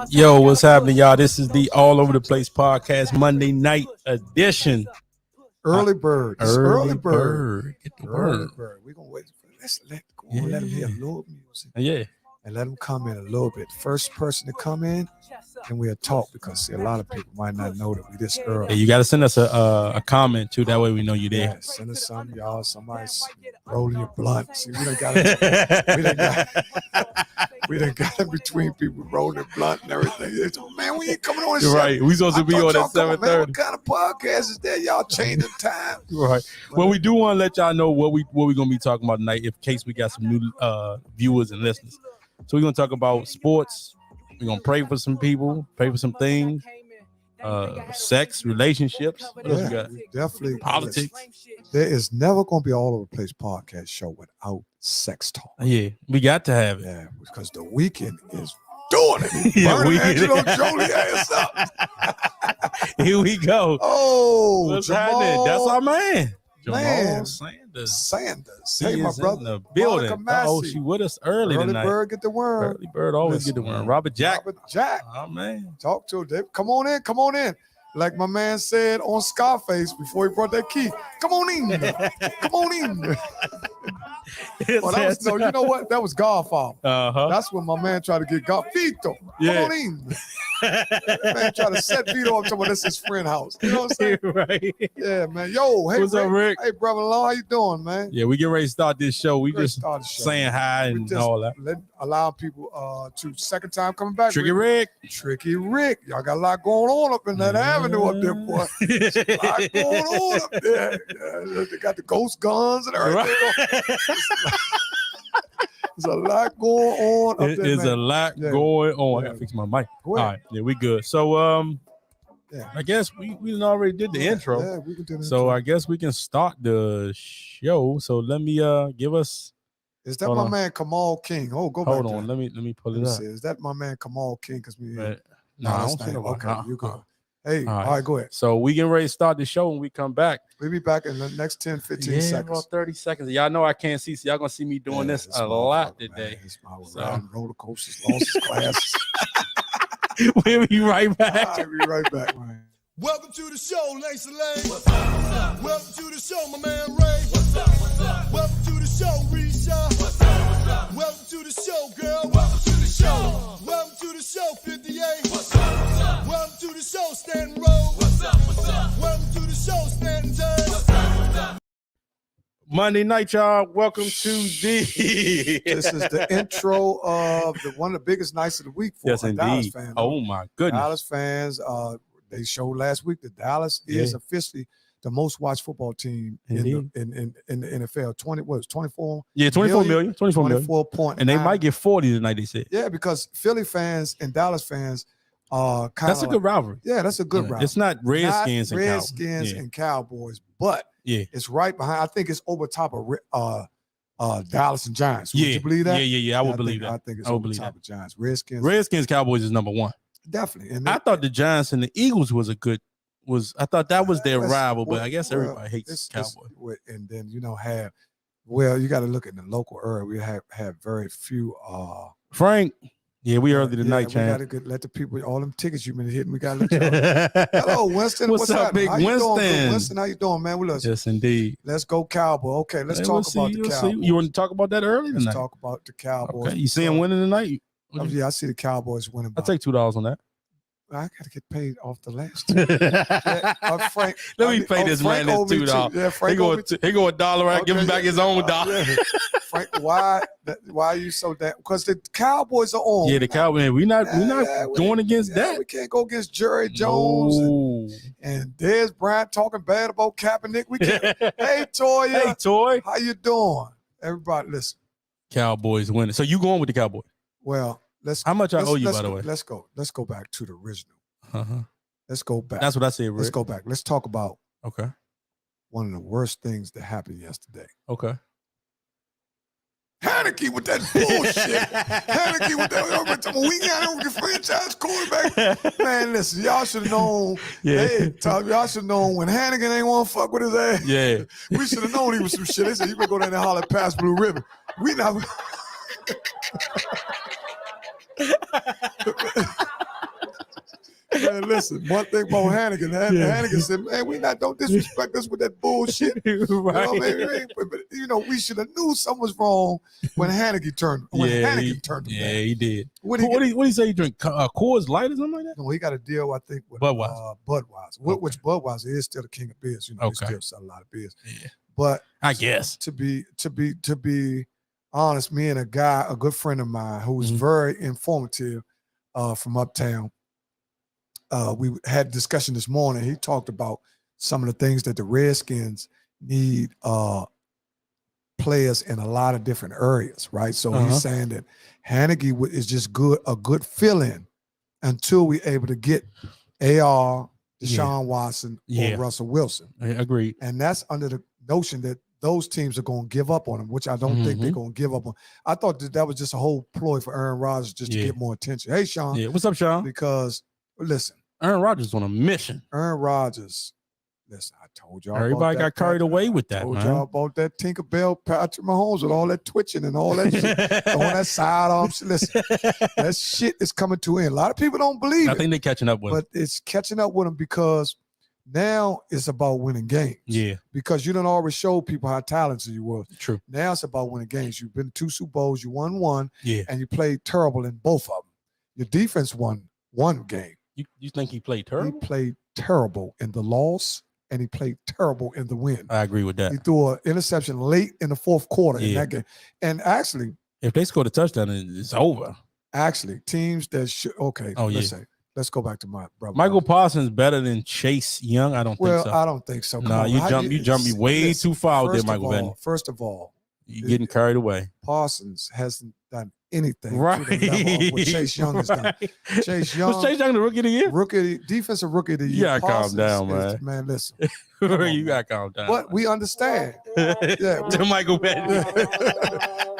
Yo, what's happening, y'all? This is the All Over the Place podcast, Monday night edition. Early bird. Early bird. Get the Early word. bird. We're gonna wait. Let's let them hear a little music. Yeah. And let them come in a little bit. First person to come in, and we'll talk because a lot of people might not know that we this early. Hey, you got to send us a comment too. That way we know you're there. Yeah, send us something, y'all. Somebody's rolling your blunt. See, we done got it between people rolling their blunt and everything. It's, man, we ain't coming on. You're right. We supposed to be on at 7:30. What kind of podcast is that? Y'all changing time. Right. Well, we do want to let y'all know what we're gonna be talking about tonight, in case we got some new viewers and listeners. So we're gonna talk about sports. We're gonna pray for some people, pray for some things, sex, relationships. What else we got? Definitely politics. There is never gonna be all over the place podcast show without sex talk. Yeah, we got to have it. Yeah, because the weekend is doing it. Yeah, Burning Angelo Jolie ass up. Here we go. Oh, what's Jamal, happening? That's our man. Man. Sanders. Hey, He my is brother. in the building. Monica Massey. Oh, she with us early tonight. Bird get the worm. Early bird always get the worm. Robert Jack. Oh man. Talk to him. Come on in. Like my man said on Scarface before he brought that key. Come on in. Well, that was, you know what? That was Godfather. That's when my man tried to get Vito. Come on in. Man tried to set Vito up to when this is his friend house. You know what I'm saying? Right. Yeah, man. Yo, hey, what's up, Rick? Hey, brother-in-law, how you doing, man? Yeah, we get ready to start this show. We just saying hi and all that. Allow people to second time coming back. Tricky Rick. Y'all got a lot going on up in that avenue up there, boy. There's a lot going on up there. Yeah, they got the ghost guns and everything. Right. There's a lot going on up there. There's a lot going on. I gotta fix my mic. All right, yeah, we good. So I guess we already did the intro. Yeah, we can do the so intro. I guess we can start the show. So let me give us. Is that my man Kamal King? Oh, go back. Hold on, let me pull it up. Is that my man Kamal King? Because we no, I don't see nobody. Okay, you go. Hey, all right, go ahead. So we getting ready to start the show when we come back. We'll be back in the next 10, 15 seconds. About 30 seconds. Y'all know I can't see, so y'all gonna see me doing this a lot today. Riding roller coasters, lost his glasses. We'll be right back. I'll be right back, man. Welcome to the show, Lacey Lane. What's up? Welcome to the show, my man Ray. What's up? Welcome to the show, Risha. What's up? Welcome to the show, girl. Welcome to the show. Welcome to the show, 58. What's up? Welcome to the show, Stanton Road. What's up? Welcome to the show, Stanton Turn. What's up? Monday night, y'all. Welcome to the. This is the intro of one of the biggest nights of the week for Dallas fans. Oh my goodness, Dallas fans. They showed last week that Dallas is officially the most watched football team in the NFL. 24. Yeah, 24 million. 24 million. 24.9. And they might get 40 tonight, they said. Yeah, because Philly fans and Dallas fans are kind of. That's a good rivalry. Yeah, that's a good rivalry. It's not Redskins and and Cowboys, but it's right behind. I think it's over top of Dallas and Giants. Would you believe that? Yeah. I would believe that. I think it's over top of Giants. Redskins, Cowboys is number one. Definitely. And I thought the Giants and the Eagles was I thought that was their rival, but I guess everybody hates Cowboys. And then you got to look at the local area. We have very few. Frank, we early tonight, champ. We got to let the people, all them tickets you've been hitting. We got to let y'all. Hello, Winston. What's up, big Winston? Winston, how you doing, man? Yes, indeed. Let's go Cowboy. Okay, let's talk about the Cowboys. You want to talk about that early tonight? Let's talk about the Cowboys. Okay. You see them winning tonight? Yeah, I see the Cowboys winning. I'll take $2 on that. I got to get paid off the last two. Frank, let me pay this man this $2. Yeah, Frank, he go $1. Right? Give him back his own dollar. Frank, why are you so damn? Because the Cowboys are on. Yeah, the Cowboys. We're not going against that. We can't go against Jerry Jones and Dez Bryant talking bad about Kaepernick. We can't. Hey, Toya. Hey, Toy. How you doing? Everybody, listen. Cowboys winning. So you going with the Cowboys? Well. How much I owe you, by the way? Let's go back to the original. Let's go back. That's what I said, Rick. Let's go back. Let's talk about one of the worst things that happened yesterday. Okay. Haneke with that bullshit. Haneke with that. We got a franchise quarterback. Man, listen, y'all should have known. Yeah. Hey, y'all should have known when Haneke ain't want to fuck with his ass. Yeah. We should have known he was some shit. They said, you better go down there and holler past Blue Ribbon. We not. Man, listen, one thing about Hannigan, Hannigan said, man, don't disrespect us with that bullshit. Right. You know what I mean? But, you know, we should have knew something was wrong when Hannigan turned him Yeah, back. he did. What do you say he drink? Coors Light or something like that? No, he got a deal, I think, with Budweiser. Which Budweiser is still the king of beers. You know, he still sell a lot of beers. Yeah. But I guess to be honest, me and a good friend of mine who was very informative from uptown, we had a discussion this morning. He talked about some of the things that the Redskins need players in a lot of different areas, right? So he's saying that Hannigan is just a good fill-in until we're able to get AR, Deshaun Watson, or Russell Wilson. I agree. And that's under the notion that those teams are going to give up on him, which I don't think they're going to give up on. I thought that was just a whole ploy for Aaron Rodgers just to get more attention. Hey, Sean. Yeah, what's up, Sean? Because, listen. Aaron Rodgers on a mission. Aaron Rodgers, listen, I told y'all. Everybody got carried away with that, man. I told y'all about that Tinkerbell Patrick Mahomes with all that twitching and all that shit. On that sidearm. Listen, that shit is coming to an end. A lot of people don't believe it. I think they're catching up with him. But it's catching up with him because now it's about winning games. Yeah. Because you done already showed people how talented you were. True. Now it's about winning games. You've been to 2 Super Bowls, you won 1, and you played terrible in both of them. Your defense won 1 game. You think he played terrible? He played terrible in the loss, and he played terrible in the win. I agree with that. He threw an interception late in the 4th quarter in that game. And actually, if they scored a touchdown, it's over. Actually, teams that should let's go back to my brother. Michael Parsons better than Chase Young? I don't think so. I don't think so. No, you jump me way too far out there, Michael Benny. First of all, you're getting carried away. Parsons hasn't done anything right. to the level what Chase Young has done. Chase Young was Chase Young the rookie of the year? Defensive rookie of the year. You gotta calm down, man. Man, listen. You gotta calm down. But we understand. To Michael Benny.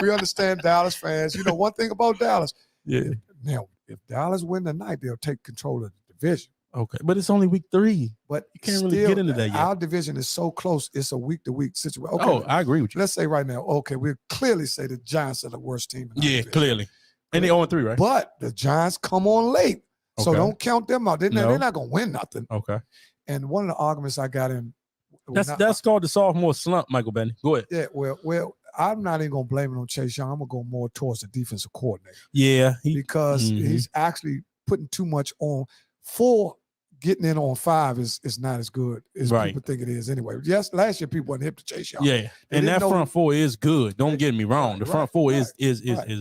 We understand Dallas fans. You know, one thing about Dallas. Yeah. Now, if Dallas win tonight, they'll take control of the division. Okay, but it's only week 3. But you can't really get into that yet. Our division is so close; it's a week-to-week situation. Okay, oh, I agree with you. Let's say right now, okay, we clearly say the Giants are the worst team. Clearly, and they 0-3, right? But the Giants come on late, so don't count them out. They're not going to win nothing. Okay. And one of the arguments I got in that's called the sophomore slump, Michael Benny. Go ahead. Yeah, well, I'm not even going to blame it on Chase Young. I'm going to go more towards the defensive coordinator. Yeah, because he's actually putting too much on. 4 getting in on 5 is not as good as people think it is anyway. Yes, last year people weren't hip to Chase Young. Yeah, and that front 4 is good. Don't get me wrong. The front 4 is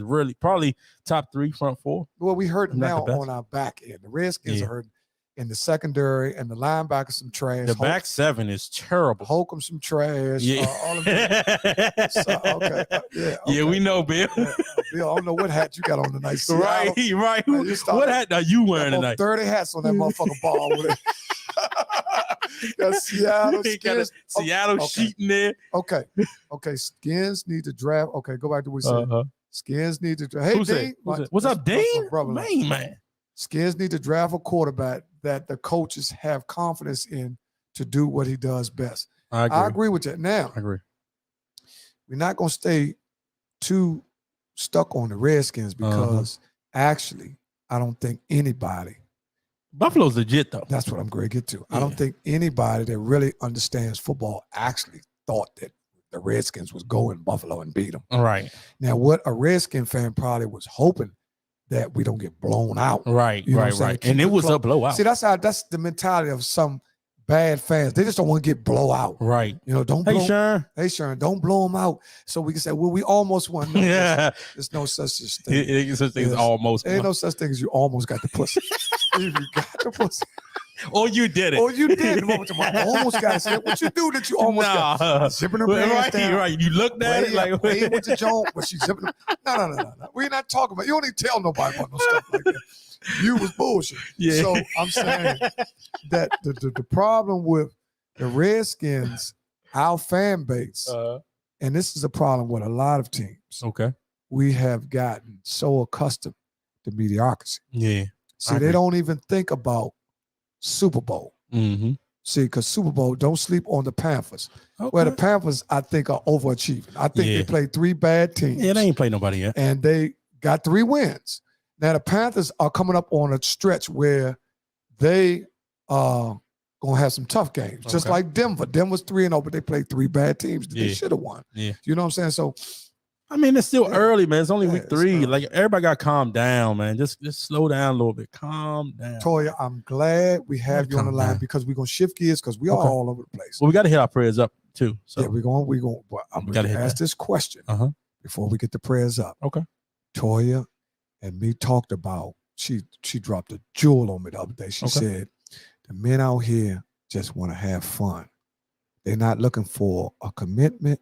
really probably top 3 front 4. Well, we hurt now on our back end. The Redskins are hurting in the secondary, and the linebackers some trash. The back 7 is terrible. Holcomb some trash. Yeah, all of that. So, yeah, we know, Bill. Bill, I don't know what hat you got on tonight. Right. What hat are you wearing tonight? 30 hats on that motherfucking ball over there. Seattle sheet in there. Okay. Skins need to draft. Okay, go back to what we said. Skins need to draft. Hey, Dean. What's up, Dean? Man. Skins need to draft a quarterback that the coaches have confidence in to do what he does best. I agree with that. Now, I agree. We're not going to stay too stuck on the Redskins because actually, I don't think anybody. Buffalo's legit, though. That's what I'm going to get to. I don't think anybody that really understands football actually thought that the Redskins was going Buffalo and beat them. All right. Now, what a Redskin fan probably was hoping that we don't get blown out. Right. And it was a blowout. See, that's the mentality of some bad fans. They just don't want to get blow out. Right. You know, don't blow. Hey, Sharon, don't blow them out. So we can say, well, we almost won. No, there's no such thing. There's such thing as almost. Ain't no such thing as you almost got the pussy. You got the pussy. Or you did it. Or you did. I almost got it. What you do that you almost got? Zipping her pants down. Right. You looked at it like. Wait, with the joint, but she zipping them. No. We're not talking about. You don't even tell nobody about no stuff like that. You was bullshit. Yeah. So I'm saying that the problem with the Redskins, our fan base, and this is a problem with a lot of teams. Okay. We have gotten so accustomed to mediocrity. Yeah. See, they don't even think about Super Bowl. Mm-hmm. See, because Super Bowl, don't sleep on the Panthers. Okay. Well, the Panthers, I think, are overachieving. I think they played 3 bad teams. Yeah, they ain't played nobody yet. And they got 3 wins. Now the Panthers are coming up on a stretch where they are gonna have some tough games, just like Denver. Denver's 3-0, but they played 3 bad teams that they should have won. Yeah, you know what I'm saying? So, I mean, it's still early, man. It's only week 3. early. Like everybody got to calm down, man. Just slow down a little bit. Calm down. Toya, I'm glad we have you on the line because we're gonna shift gears because we are all over the place. Well, we got to hit our prayers up too. So yeah, we're going. But I'm gonna ask this question before we get the prayers up. Okay. Toya and me talked about. She dropped a jewel on me the other day. She said the men out here just want to have fun. They're not looking for a commitment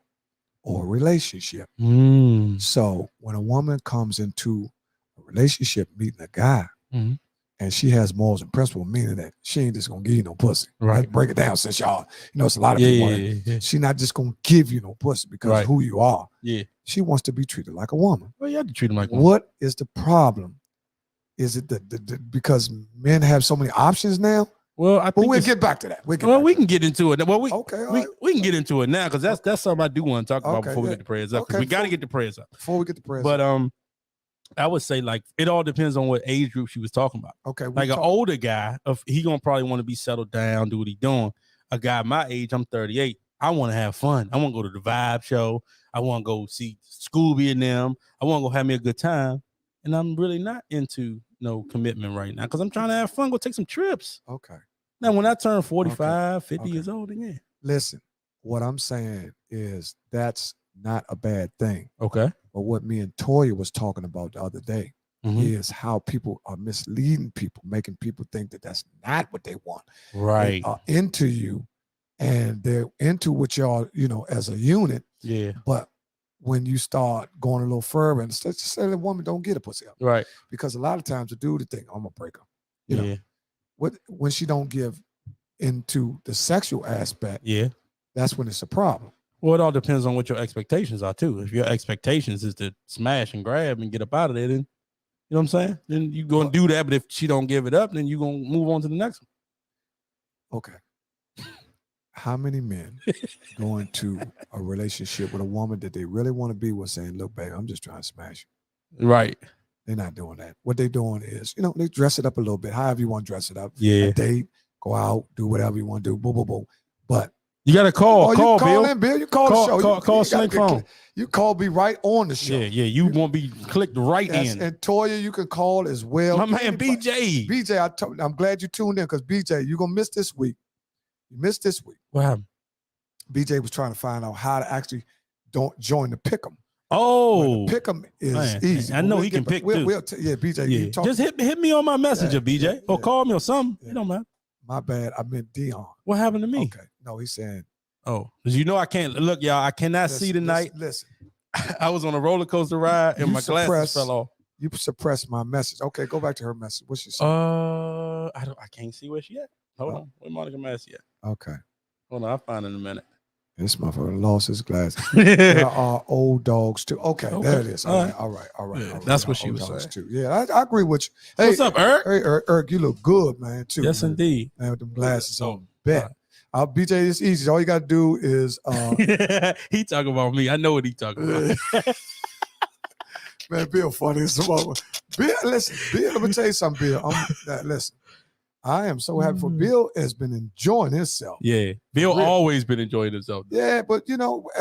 or a relationship. So when a woman comes into a relationship meeting a guy and she has morals and principles, meaning that she ain't just gonna give you no pussy. Right. Let's break it down since y'all, it's a lot of people. She's not just gonna give you no pussy because of who you are. Yeah. She wants to be treated like a woman. Well, you have to treat them like a woman. What is the problem? Is it because men have so many options now? Well, I think we'll get back to that. We can get into it. Well, we can get into it now because that's something I do want to talk about before we get the prayers up. We got to get the prayers up before we get the prayers. But I would say like it all depends on what age group she was talking about. Okay, like an older guy, he gonna probably want to be settled down, do what he doing. A guy my age, I'm 38. I want to have fun. I want to go to the Vibe show. I want to go see Scooby and them. I want to go have me a good time. And I'm really not into no commitment right now because I'm trying to have fun. Go take some trips. Okay. Now, when I turn 45, 50 years old again. Listen, what I'm saying is that's not a bad thing. Okay. But what me and Toya was talking about the other day is how people are misleading people, making people think that that's not what they want. Right. They are into you and they're into what y'all, as a unit. Yeah. But when you start going a little further and say the woman don't get a pussy up. Right. Because a lot of times the dude think, I'm gonna break her. You know, when she don't give into the sexual aspect, that's when it's a problem. Well, it all depends on what your expectations are too. If your expectations is to smash and grab and get up out of there, then you know what I'm saying? Then you're gonna do that. But if she don't give it up, then you're gonna move on to the next one. Okay. How many men go into a relationship with a woman that they really want to be with saying, look, babe, I'm just trying to smash you. Right. They're not doing that. What they're doing is, they dress it up a little bit, however you want to dress it up. Yeah. A date, go out, do whatever you want to do, boo, boo, boo. But you got to call Bill. In, Bill. You call the show. Call Slink phone. You call me right on the show. Yeah. You won't be clicked right in. And Toya, you can call as well. My man, BJ. BJ, I'm glad you tuned in because BJ, you're going to miss this week. You missed this week. What happened? BJ was trying to find out how to actually don't join the pick'em. Oh, pick'em is easy. I know he can pick too. BJ. Just hit me on my messenger, BJ, or call me or something. You know, man. My bad. I meant Deon. What happened to me? Okay. No, he's saying. Oh, because I can't look, y'all. I cannot see tonight. Listen. I was on a roller coaster ride and my glasses fell off. You suppressed my message. Okay, go back to her message. What's she saying? I can't see where she at. Hold on. Where Monica Massey at? Okay. Hold on, I'll find it in a minute. This motherfucker lost his glasses. There are old dogs too. Okay, there it is. All right. Yeah, that's what she was saying. Too. Yeah, I agree with you. Hey, what's up, Eric? Hey, Eric, you look good, man, too. Yes, man. Indeed. Man, with them glasses on. Bet. BJ, it's easy. All you got to do is... he talking about me. I know what he talking about. Man, Bill funny. Bill, listen, Bill, let me tell you something, Bill. Listen. I am so happy for Bill has been enjoying himself. Yeah. Bill always been enjoying himself. Yeah, but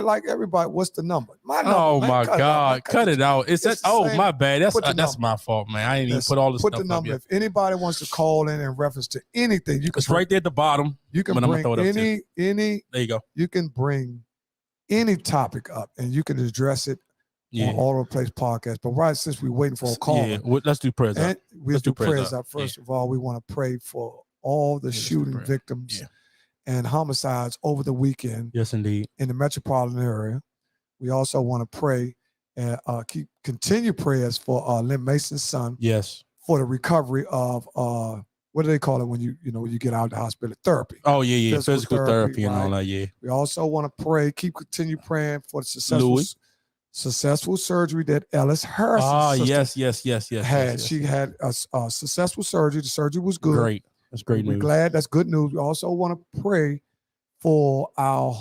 like everybody, what's the number? My number. Oh man, my God. Cut it out. My bad. That's my fault, man. I ain't even put all this stuff up. Put the number. If anybody wants to call in reference to anything, you can right there at the bottom. You can bring any there you go. You can bring any topic up and you can address it on All Over the Place podcast. But since we're waiting for a call, let's do prayers up. We'll do prayers up. First of all, we want to pray for all the shooting victims and homicides over the weekend. Yes, indeed. In the metropolitan area. We also want to pray and continue prayers for Lynn Mason's son. Yes. For the recovery of what do they call it when you get out of the hospital? Therapy. Oh, yeah. Physical therapy and all that, yeah. We also want to continue praying for the successful surgery that Ellis Harrison had. She had a successful surgery. The surgery was good. Great. That's great news. We're glad. That's good news. We also want to pray for our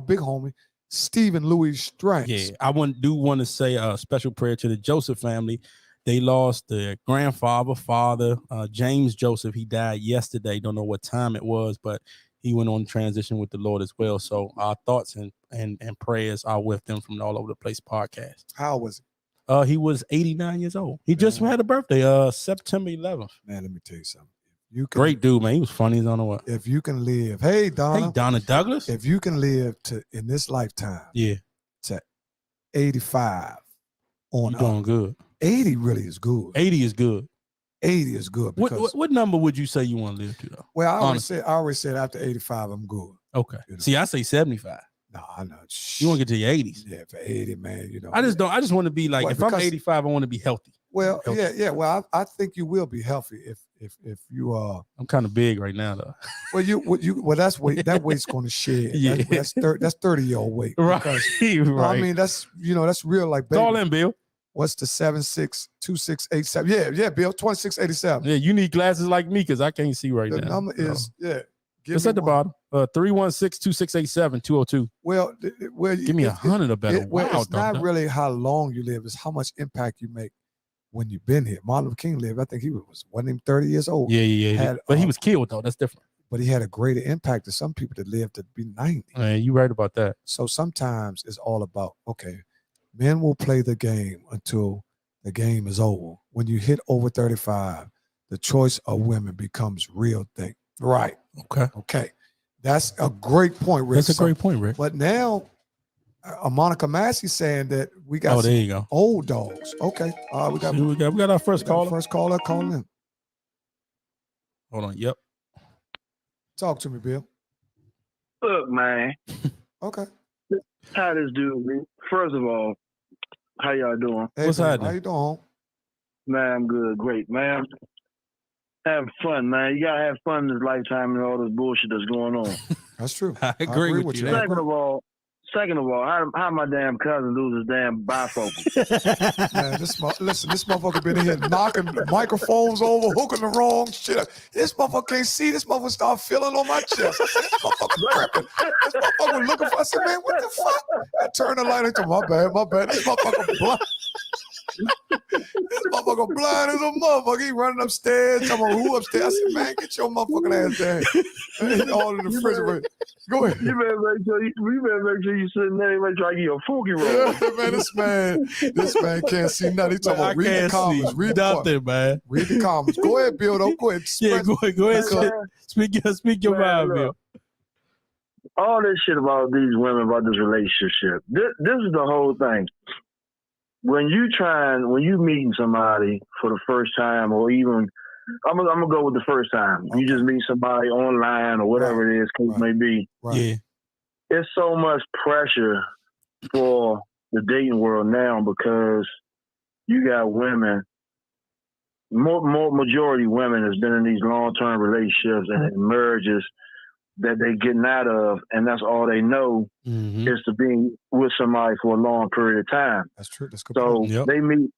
big homie, Stephen Louis Stranks. Yeah, I want to say a special prayer to the Joseph family. They lost their grandfather, father, James Joseph. He died yesterday. Don't know what time it was, but he went on transition with the Lord as well. So our thoughts and prayers are with them from the All Over the Place podcast. How was it? He was 89 years old. He just had a birthday, September 11th. Man, let me tell you something. You can, Great dude, man. He was funny as I don't know what. If you can live, hey Donna Douglas. If you can live in this lifetime, to 85 on you doing up, good. 80 really is good. 80 is good. 80 is good. Because, what number would you say you want to live to though? Well, I always said after 85, I'm good. Okay. See, I say 75. No, I know. You want to get to your 80s? Yeah, for 80, man. You know, I just want to be like, if I'm 85, I want to be healthy. Well, yeah. Well, I think you will be healthy if you are. I'm kind of big right now, though. Well, that's weight. That weight's going to shed. Yeah, that's 30-year-old weight. Right. Right. I mean, that's real. Like, baby. It's all in, Bill. What's the 762687? Yeah, Bill, 2687. Yeah, you need glasses like me because I can't see right now. The number is It's at the bottom. 316-2687 202. Well, give me 100 or better. It's not really how long you live; it's how much impact you make when you've been here. Martin Luther King lived. I think he wasn't even 30 years old. Yeah. But he was killed though. That's different. But he had a greater impact to some people that lived to be 90. Man, you right about that. So sometimes it's all about men will play the game until the game is over. When you hit over 35, the choice of women becomes real thing. Right. Okay. That's a great point, Rick. That's a great point, Rick. But now, Monica Massey saying that we got there you go. Old dogs. Okay. We got our first caller. First caller calling in. Hold on. Yep. Talk to me, Bill. Look, man. Okay. How this dude, man? First of all, how y'all doing? Hey, what's happening? How you doing? Man, I'm good. Great, man. Having fun, man. You gotta have fun in this lifetime and all this bullshit that's going on. That's true. I agree with you. Second of all, how my damn cousin lose his damn bifocal? Man, this motherfucker been in here knocking microphones over, hooking the wrong shit. This motherfucker can't see. This motherfucker start feeling on my chest. This motherfucker gripping. This motherfucker looking for. I said, man, what the fuck? I turned the light into my bad. This motherfucker blind. This motherfucker blind as a motherfucker. He running upstairs. Talking about who upstairs. I said, man, get your motherfucking ass down. All in the refrigerator. Go ahead. You better make sure you sitting there and make sure I get you a Foogie roll. Yeah, man, this man can't see nothing. He talking about read the comments. Read the comments. Go ahead, Bill. Don't go ahead. Go ahead. Speak your mind, Bill. All this shit about these women, about this relationship. This is the whole thing. When you meeting somebody for the first time, or even, I'm gonna go with the first time. You just meet somebody online or whatever it is, case may be. Right. Yeah. It's so much pressure for the dating world now because you got women, more majority women has been in these long-term relationships and marriages that they getting out of, and that's all they know is to be with somebody for a long period of time. That's true. That's good. So they meet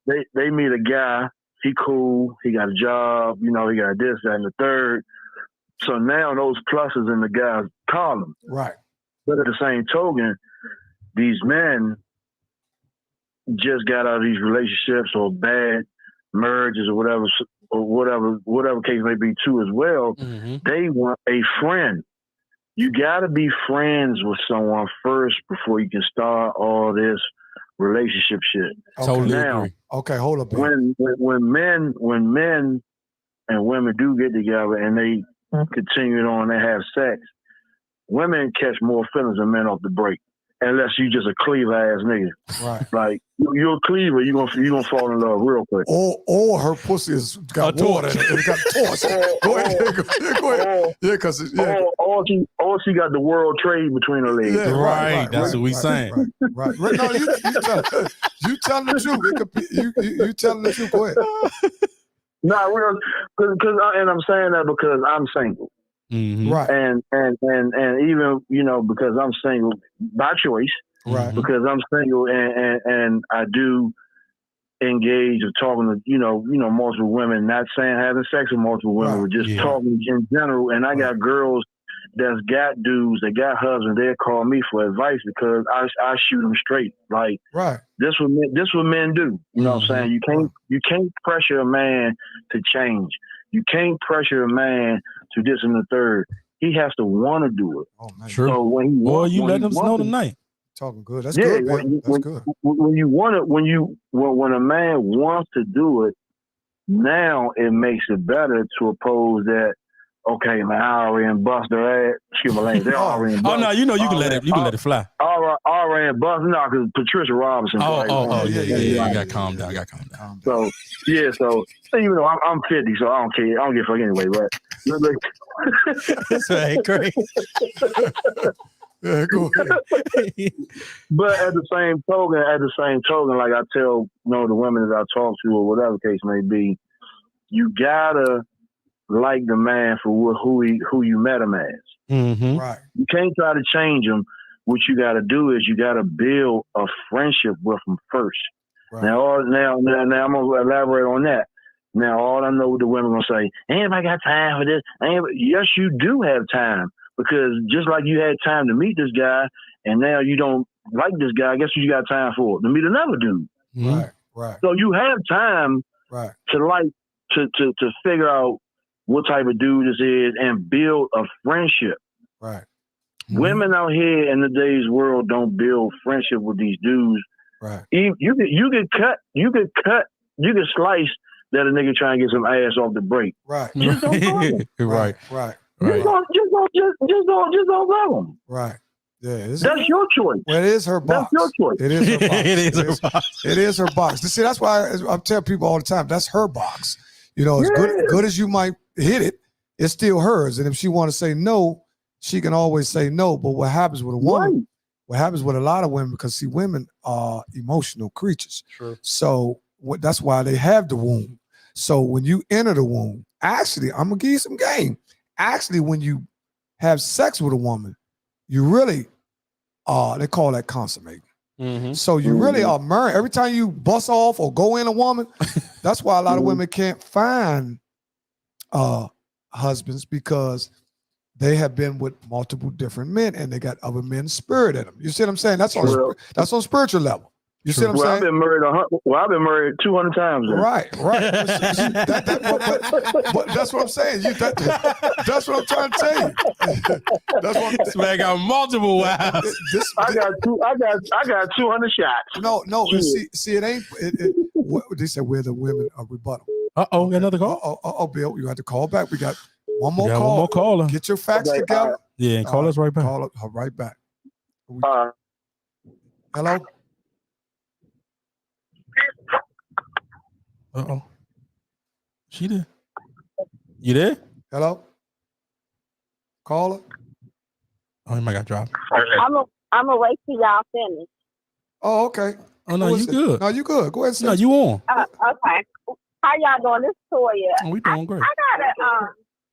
a guy. He cool. He got a job. You know, he got this, that, and the third. So now those pluses in the guy's column. Right. But at the same token, these men just got out of these relationships or bad marriages or whatever case may be too as well. They want a friend. You got to be friends with someone first before you can start all this relationship shit. Totally now, agree. Okay, hold up. When men and women do get together and they continue on and have sex, women catch more feelings than men off the break. Unless you just a cleaver ass nigga. Right. Like you're a cleaver, you gonna fall in love real quick. Or her pussy has got water in it. It got torch. Go ahead. Yeah, because or she got the world trade between her legs. Yeah, right. That's what we saying. Right. No, you telling the truth. It could be, you telling the truth. Go ahead. No, real, and I'm saying that because I'm single. Right. And even, because I'm single by choice. Right. Because I'm single and I do engage with talking to, multiple women, not saying having sex with multiple women, but just talking in general. And I got girls that's got dudes, that got husbands, they'll call me for advice because I shoot them straight. Like, right. This what men do. You know what I'm saying? You can't pressure a man to change. You can't pressure a man to this and the third. He has to want to do it. Oh man. True. So when he Boy, you let them know tonight. Talking good. That's good, man. That's good. When a man wants to do it, now it makes it better to oppose that. Okay, man, I already bust their ass. Excuse my language. They already bust. Oh no, you know you can let it fly. Already bust. No, because Patricia Robinson. Yeah. You got to calm down. So even though I'm 50, so I don't care. I don't give a fuck anyway. But that's right, great. Yeah, go ahead. But at the same token, like I tell the women that I talk to or whatever case may be, you gotta like the man for who you met him as. Mm-hmm. Right. You can't try to change him. What you got to do is you got to build a friendship with him first. Right. Now I'm gonna elaborate on that. Now all I know the women gonna say, "Ain't I got time for this?" Yes, you do have time, because just like you had time to meet this guy, and now you don't like this guy. Guess what you got time for? To meet another dude. Mm-hmm. Right. So you have time to figure out what type of dude this is and build a friendship. Right. Mm-hmm. Women out here in today's world don't build friendship with these dudes. Right. You could slice that a nigga trying to get some ass off the break. Right. Just don't go him. Right. Just don't go him. Right. Yeah. That's your choice. Well, it is her box. That's your choice. It is her box. It is her box. It is her box. See, that's why I tell people all the time, that's her box. You know, as good as you might hit it, it's still hers. And if she want to say no, she can always say no. But what happens with a woman, what happens with a lot of women, because see, women are emotional creatures. Sure. So that's why they have the womb. So when you enter the womb, actually, I'm going to give you some game. Actually, when you have sex with a woman, you really they call that consummating. Mm-hmm. So you really are married. Every time you bust off or go in a woman, that's why a lot of women can't find husbands, because they have been with multiple different men and they got other men's spirit in them. You see what I'm saying? That's on spiritual level. You see what I'm saying? I've been married 200 times. Then. Right. But that's what I'm saying. That's what I'm trying to tell you. That's what this man got multiple wives. I got 200 shots. No. See, it ain't. What they said, where the women are rebuttal. Got another call. Bill, you have to call back. We got one more call. One more caller. Get your facts together. Yeah, and call us right back. Call her right back. Hello. She there? You there? Hello? Caller? Oh, he might got dropped. I'm gonna wait till y'all finish. Oh, okay. Oh, no, you good. No, you good. Go ahead. No, you on. Okay. How y'all doing? This is Toya. Oh, we doing great. I gotta,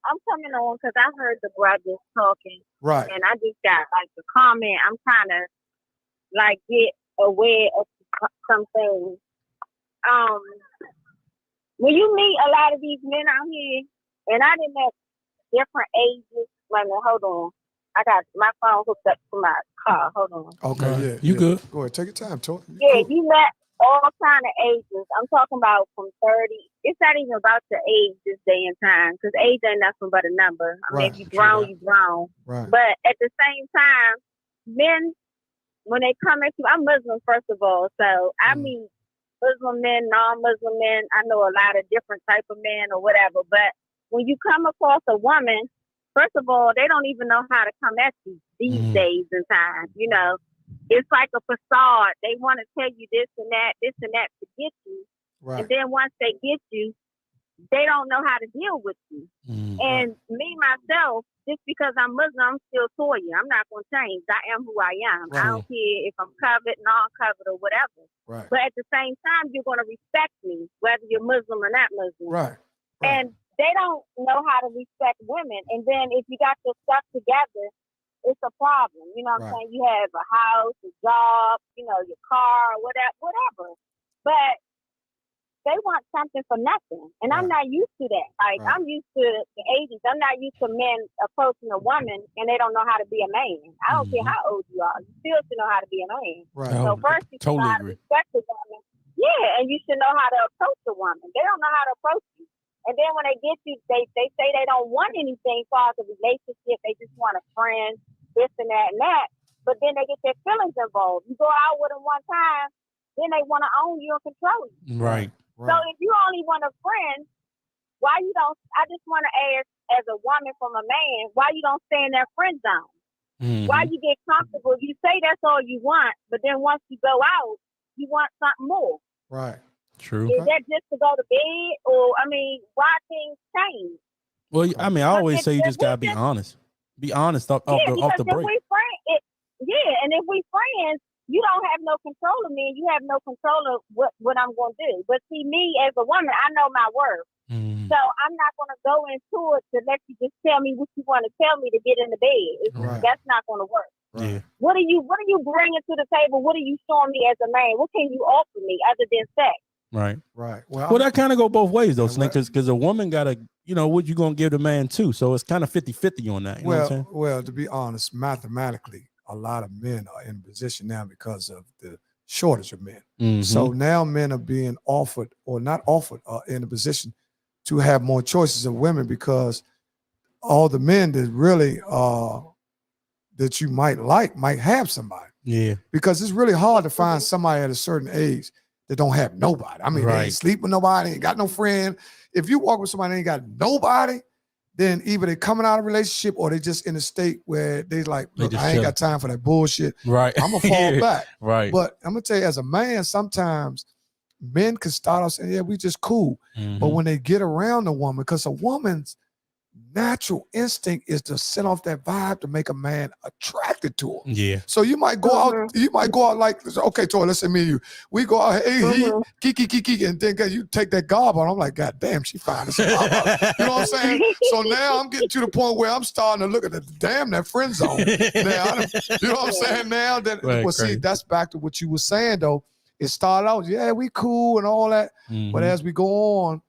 I'm coming on because I heard the brothers talking. Right. And I just got like a comment. I'm trying to like get aware of some things. When you meet a lot of these men out here, and I didn't have different ages. Wait a minute, hold on. I got my phone hooked up to my car. Hold on. Okay, yeah. You good? Go ahead, take your time, Toy. You met all kind of ages. I'm talking about from 30. It's not even about your age this day and time, because age ain't nothing but a number. I mean, if you grown, you grown. Right. But at the same time, men, when they come at you, I'm Muslim, first of all. So I meet Muslim men, non-Muslim men. I know a lot of different type of men or whatever. But when you come across a woman, first of all, they don't even know how to come at you these days and times. You know, it's like a facade. They want to tell you this and that to get you. Right. And then once they get you, they don't know how to deal with you. And me, myself, just because I'm Muslim, I'm still Toya. I'm not going to change. I am who I am. Right. I don't care if I'm covered, non-covered, or whatever. Right. But at the same time, you're going to respect me, whether you're Muslim or not Muslim. Right. And they don't know how to respect women. And then if you got your stuff together, it's a problem. You know what I'm saying? You have a house, a job, you know, your car, whatever. But they want something for nothing. And I'm not used to that. Like, I'm used to the 80s. I'm not used to men approaching a woman and they don't know how to be a man. I don't care how old you are. You still should know how to be a man. Right. So first you should know how to respect the woman. Yeah, and you should know how to approach the woman. They don't know how to approach you. And then when they get you, they say they don't want anything for the relationship. They just want a friend, this and that and that. But then they get their feelings involved. You go out with them one time, then they want to own you and control you. Right. So if you only want a friend, why you don't? I just want to ask, as a woman from a man, why you don't stay in that friend zone? Mm-hmm. Why you get comfortable? You say that's all you want, but then once you go out, you want something more. Right. True. Is that just to go to bed, or I mean, why things change? Well, I mean, I always say you just gotta be honest. Be honest off the break. And if we friends, you don't have no control of me, and you have no control of what I'm going to do. But see, me as a woman, I know my worth. Mm. So I'm not going to go into it to let you just tell me what you want to tell me to get in the bed. That's not going to work. Yeah. What are you bringing to the table? What are you showing me as a man? What can you offer me other than sex? Right. Right. Well, that kind of go both ways though, Slink, because a woman gotta, what you gonna give the man too. So it's kind of 50-50 on that. You know what I'm saying? Well, to be honest, mathematically, a lot of men are in position now because of the shortage of men. Mm-hmm. So now men are being offered or not offered in a position to have more choices of women, because all the men that really that you might have somebody. Yeah. Because it's really hard to find somebody at a certain age that don't have nobody. I mean, they ain't sleep with nobody, ain't got no friend. If you walk with somebody that ain't got nobody, then either they coming out of a relationship or they just in a state where they like, look, I ain't got time for that bullshit. Right. I'm gonna fall back. Right. But I'm gonna tell you, as a man, sometimes men can start off saying, yeah, we just cool. Mm-hmm. But when they get around a woman, because a woman's natural instinct is to send off that vibe to make a man attracted to her. Yeah. So you might go out like, okay, Tori, let's say me and you. We go out, hey, kiki, and then you take that garb on. I'm like, God damn, she fine as hell. You know what I'm saying? So now I'm getting to the point where I'm starting to look at that friend zone. Now, you know what I'm saying? Now that, see, that's back to what you were saying though. It started out, yeah, we cool and all that. Mm-hmm. But as we go on,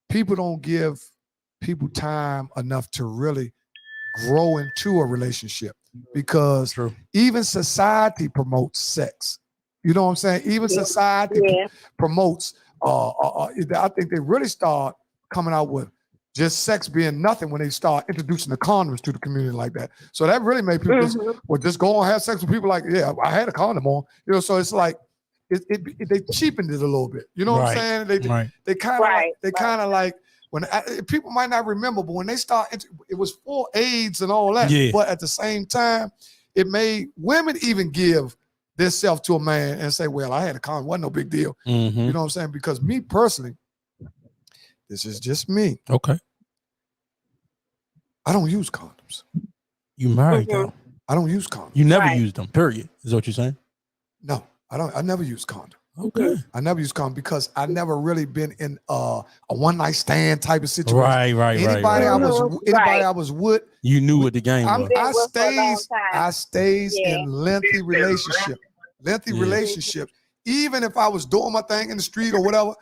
people don't give people time enough to really grow into a relationship, because even society promotes sex. You know what I'm saying? Even society promotes, I think they really start coming out with just sex being nothing when they start introducing the condoms to the community like that. So that really made people just go and have sex with people like, yeah, I had a condom on. So it's like, they cheapened it a little bit. You know what I'm saying? They kind of like, when people might not remember, but when they start, it was for AIDS and all that. Yeah. But at the same time, it made women even give themselves to a man and say, well, I had a condom, wasn't no big deal. Mm-hmm. You know what I'm saying? Because me personally, this is just me. Okay. I don't use condoms. You married though. I don't use condoms. You never used them, period. Is that what you're saying? No, I don't. I never use condoms. Okay. I never use condom because I never really been in a one night stand type of situation. Right. Anybody I was with, you knew what the game was. I stays in lengthy relationships. Even if I was doing my thing in the street or whatever,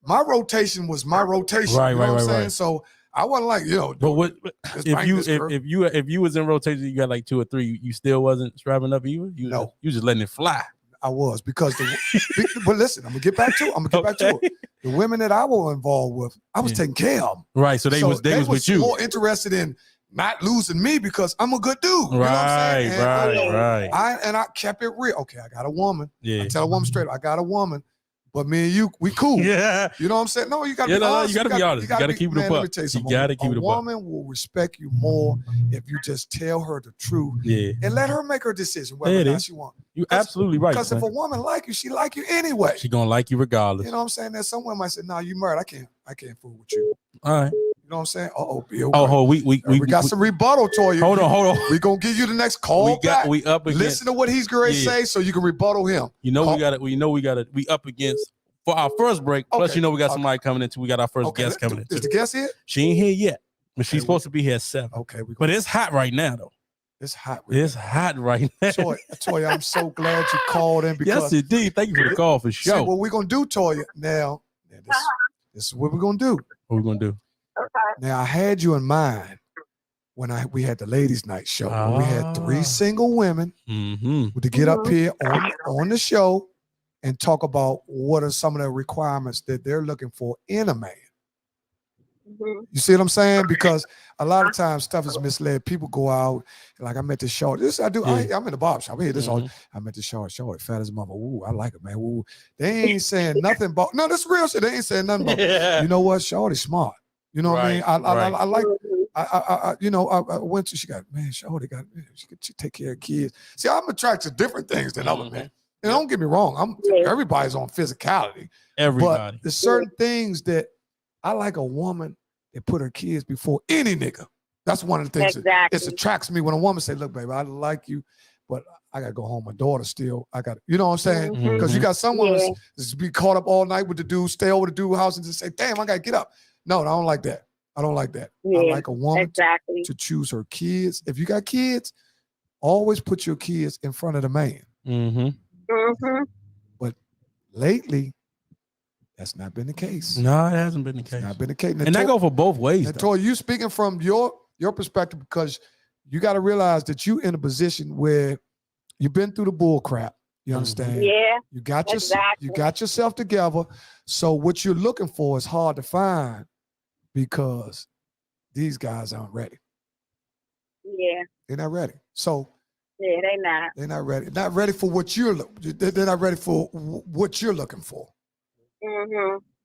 my rotation was my rotation. You know what I'm saying? So I wasn't like, But what if you was in rotation, you got like 2 or 3, you still wasn't strapping up either? No. You just letting it fly. I was, because but listen, I'm gonna get back to it. The women that I was involved with, I was taking care of them. Right. So they was with you. More interested in not losing me because I'm a good dude. You know what I'm saying? Right. I kept it real. Okay, I got a woman. Yeah. I tell a woman straight, I got a woman. But me and you, we cool. Yeah. You know what I'm saying? No, you got to be honest. You got to be honest. You got to keep it a buck. Let me tell you something. A woman will respect you more if you just tell her the truth. Yeah. And let her make her decision whether or not she wants. You're absolutely right. Because if a woman like you, she like you anyway. She going to like you regardless. You know what I'm saying? There's some women might say, no, you married. I can't fool with you. All right. You know what I'm saying? Bill. We got some rebuttal to you. Hold on. We're going to give you the next call back. We up against. Listen to what he's going to say so you can rebuttal him. We up against. For our first break, plus we got somebody coming in too. We got our first guest coming in too. Is the guest here? She ain't here yet, but she's supposed to be here at 7. Okay, but it's hot right now though. It's hot. Hot right now. Toya, I'm so glad you called in. Yes, Because indeed. Thank you for the call for sure. See, what we're gonna do, Toya, now Now, this is what we're gonna do. What we gonna do? Okay. Now I had you in mind when we had the ladies' night show. When we had 3 single women to get up here on the show and talk about what are some of the requirements that they're looking for in a man. You see what I'm saying? Because a lot of times stuff is misled. People go out like I met this short. This I do. I'm in the barber shop. I hear this all. I met this short, fat as a mother. Ooh, I like it, man. Ooh, they ain't saying nothing about. No, this real shit. They ain't saying nothing about. You know what? Shorty's smart. You know what I mean? I like. I went to. She got man. Shorty got. She take care of kids. See, I'm attracted to different things than other men. And don't get me wrong. Everybody's on physicality. Everybody. But there's certain things that I like a woman that put her kids before any nigga. That's one of the things that it attracts me when a woman say, look, baby, I like you, but I got to go home. My daughter still, you know what I'm saying? Because you got some women that be caught up all night with the dude, stay over the dude's house and just say, damn, I got to get up. No, I don't like that. I don't like that. I like a woman to choose her kids. If you got kids, always put your kids in front of the man. But lately, that's not been the case. No, it hasn't been the case. Not been the case. And that go for both ways. Toy, you speaking from your perspective because you got to realize that you in a position where you've been through the bull crap. You understand? Yeah. You got yourself together. So what you're looking for is hard to find because these guys aren't ready. Yeah. They're not ready. So yeah, they're not. They're not ready. Not ready for what they're not ready for what you're looking for.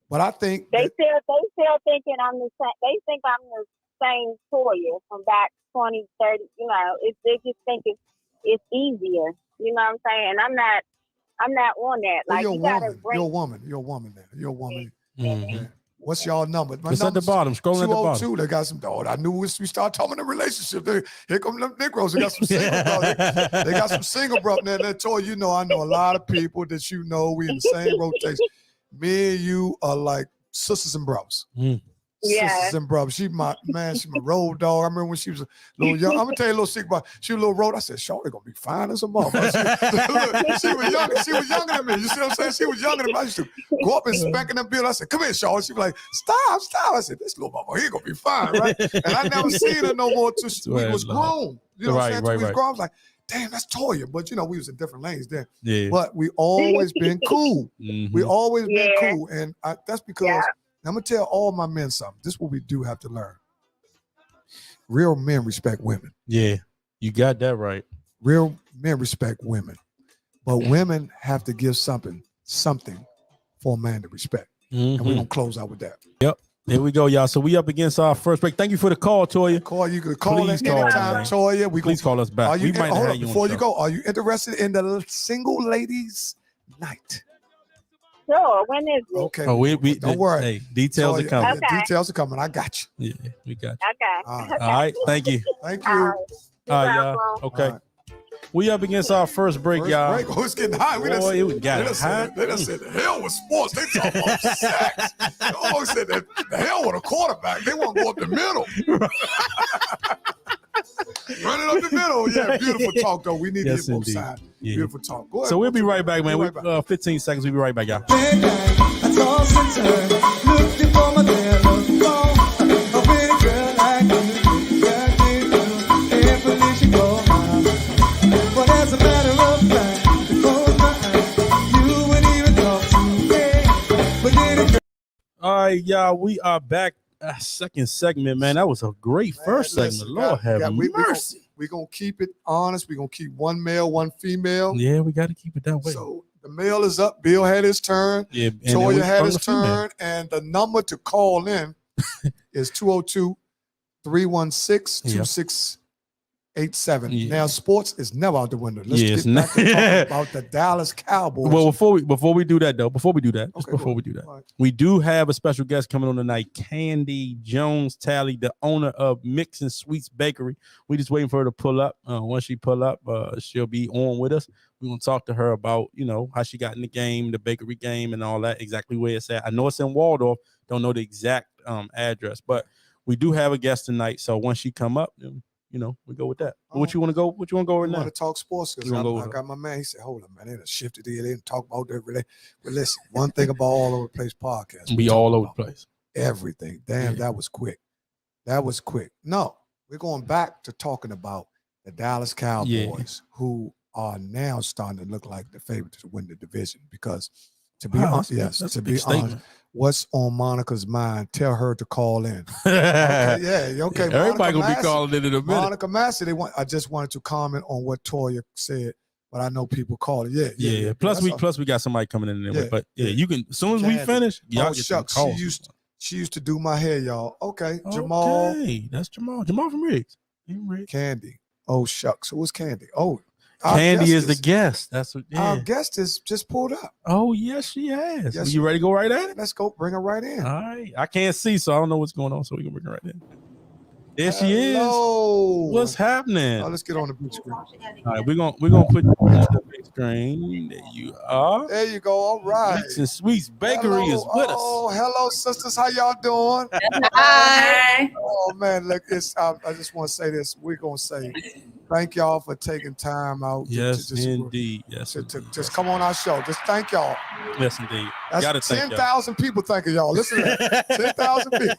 But I think they still thinking I'm the same. They think I'm the same Toya from back 20, 30. You know, they just think it's easier. You know what I'm saying? I'm not on that. Like you're you gotta you're a woman. You're a woman now. You're a woman. Mm-hmm. What's y'all number? It's at the bottom. Scrolling at the bottom. They got some. Oh, I knew we start talking the relationship. Here come them Negroes. They got some single brothers. They got some single brothers. Now they told I know a lot of people that you know. We in the same rotation. Me and you are like sisters and brothers. Sisters and brothers. She's my road dog. I remember when she was a little young. I'm gonna tell you a little secret about. She was a little road. I said, "Shorty gonna be fine as a mother." She was younger. She was younger than me. You see what I'm saying? She was younger than me. I used to go up and spank in the bill. I said, "Come here, Shorty." She was like, "Stop." I said, "This little mama, he gonna be fine, right?" And I never seen her no more till we was grown. You know what I'm saying? Till we was grown. I was like, damn, that's Toya. But we was in different lanes then. Yeah. But we always been cool. We always been cool. And that's because I'm gonna tell all my men something. This is what we do have to learn. Real men respect women. Yeah, you got that right. Real men respect women. But women have to give something for a man to respect. And we're gonna close out with that. Yep. Here we go, y'all. So we up against our first break. Thank you for the call, Toya. You could call us anytime, Toya. Please call us back. Before you go, are you interested in the single ladies' night? Sure. When is it? Okay. Oh, we don't worry. Hey, details are coming. Okay. Details are coming. I got you. Yeah, we got you. Okay. All right. Thank you. Thank you. All right, y'all. Okay. Right. We up against our first break, y'all. Oh, it's getting hot. It got hot. They done said the hell with sports. They talking about sex. They always said that the hell with a quarterback. They want to go up the middle. Running up the middle. Yeah, beautiful talk, though. We need to get both sides. Yeah. Beautiful talk. Go ahead. So we'll be right back, man. 15 seconds. We'll be right back, y'all. All right, y'all. We are back. Second segment, man. That was a great first segment. Lord have mercy. We're going to keep it honest. We're going to keep one male, one female. Yeah, we got to keep it that way. So the male is up. Bill had his turn. Yeah, Toya had his turn. And the number to call in is 202-316-2687. Now, sports is never out the window. Let's get back to talking about the Dallas Cowboys. Well, before we do that, Right. We do have a special guest coming on tonight, Kandi Jones-Talley, the owner of Mix and Sweets Bakery. We just waiting for her to pull up. Once she pull up, she'll be on with us. We're gonna talk to her about how she got in the game, the bakery game, and all that. Exactly where it's at. I know it's in Waldorf. Don't know the exact address, but we do have a guest tonight. So once she come up, we go with that. What you want to go? What you want to go right I now? want to talk sports because I got my man. He said, "Hold on, man, they done shifted it. They didn't talk about that. But listen, one thing about all over the place podcast, We all over the place. Everything. Damn, Yeah. that was quick. That was quick. No, we're going back to talking about the Dallas Cowboys, who are now starting to look like the favorite to win the division. Because to be honest, what's on Monica's mind? Tell her to call in. Okay. Everybody gonna be calling in a minute. Monica Massey. I just wanted to comment on what Toya said, but I know people call it. Yeah. Plus we got somebody coming in there. But you can as soon as we finish, y'all get some calls. She used to do my hair, y'all. Okay, Jamal. Okay, that's Jamal. Jamal from Riggs. Candy. Oh shucks, who was Candy? Oh, Candy is the guest. That's what. Our guest is just pulled up. Oh yes, she has. Yes, you ready to go right at it? Let's go. Bring her right in. All right. I can't see, so I don't know what's going on. So we can bring her right in. There she is. What's happening? Oh, let's get on the big screen. All right, we're gonna put you on the big screen. There you are. There you go. All right. Meats and Sweets Bakery is with us. Oh, hello, sisters. How y'all doing? Hi. Oh man, look, I just want to say this. We're gonna say thank y'all for taking time out. Yes, indeed. Yes, to just come on our show. Just thank y'all. Yes, indeed. That's 10,000 people thanking y'all. Listen to that. 10,000 people.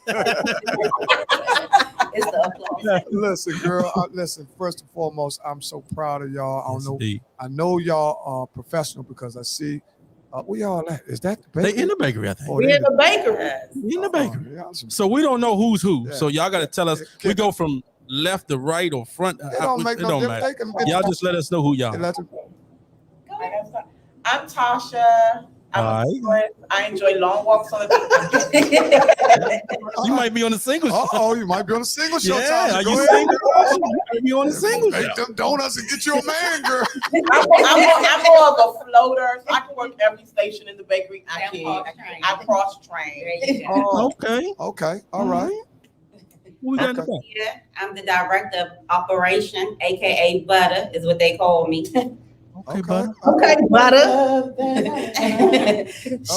It's the applause. Listen, girl. Listen. First and foremost, I'm so proud of y'all. Indeed. I know y'all are professional because I see. Where y'all at? Is that the bakery? They in the bakery, I think. We're in the bakery. In the bakery. So we don't know who's who. Yeah. So y'all got to tell us. We go from left to right or front. It don't make no difference. Y'all just let us know who y'all. I'm Tasha. I enjoy long walks on the beach. You might be on the single show. You might be on the single show. Yeah, Tasha. are Go you ahead. single? You might be on the single show. Make them donuts and get you a man, girl. I'm more of a floater. So I can work every station in the bakery. I cross train. Okay. All right. We got in the back. Yeah, I'm the director of operation, aka Butter, is what they call me. Okay, Butter. Okay, Butter.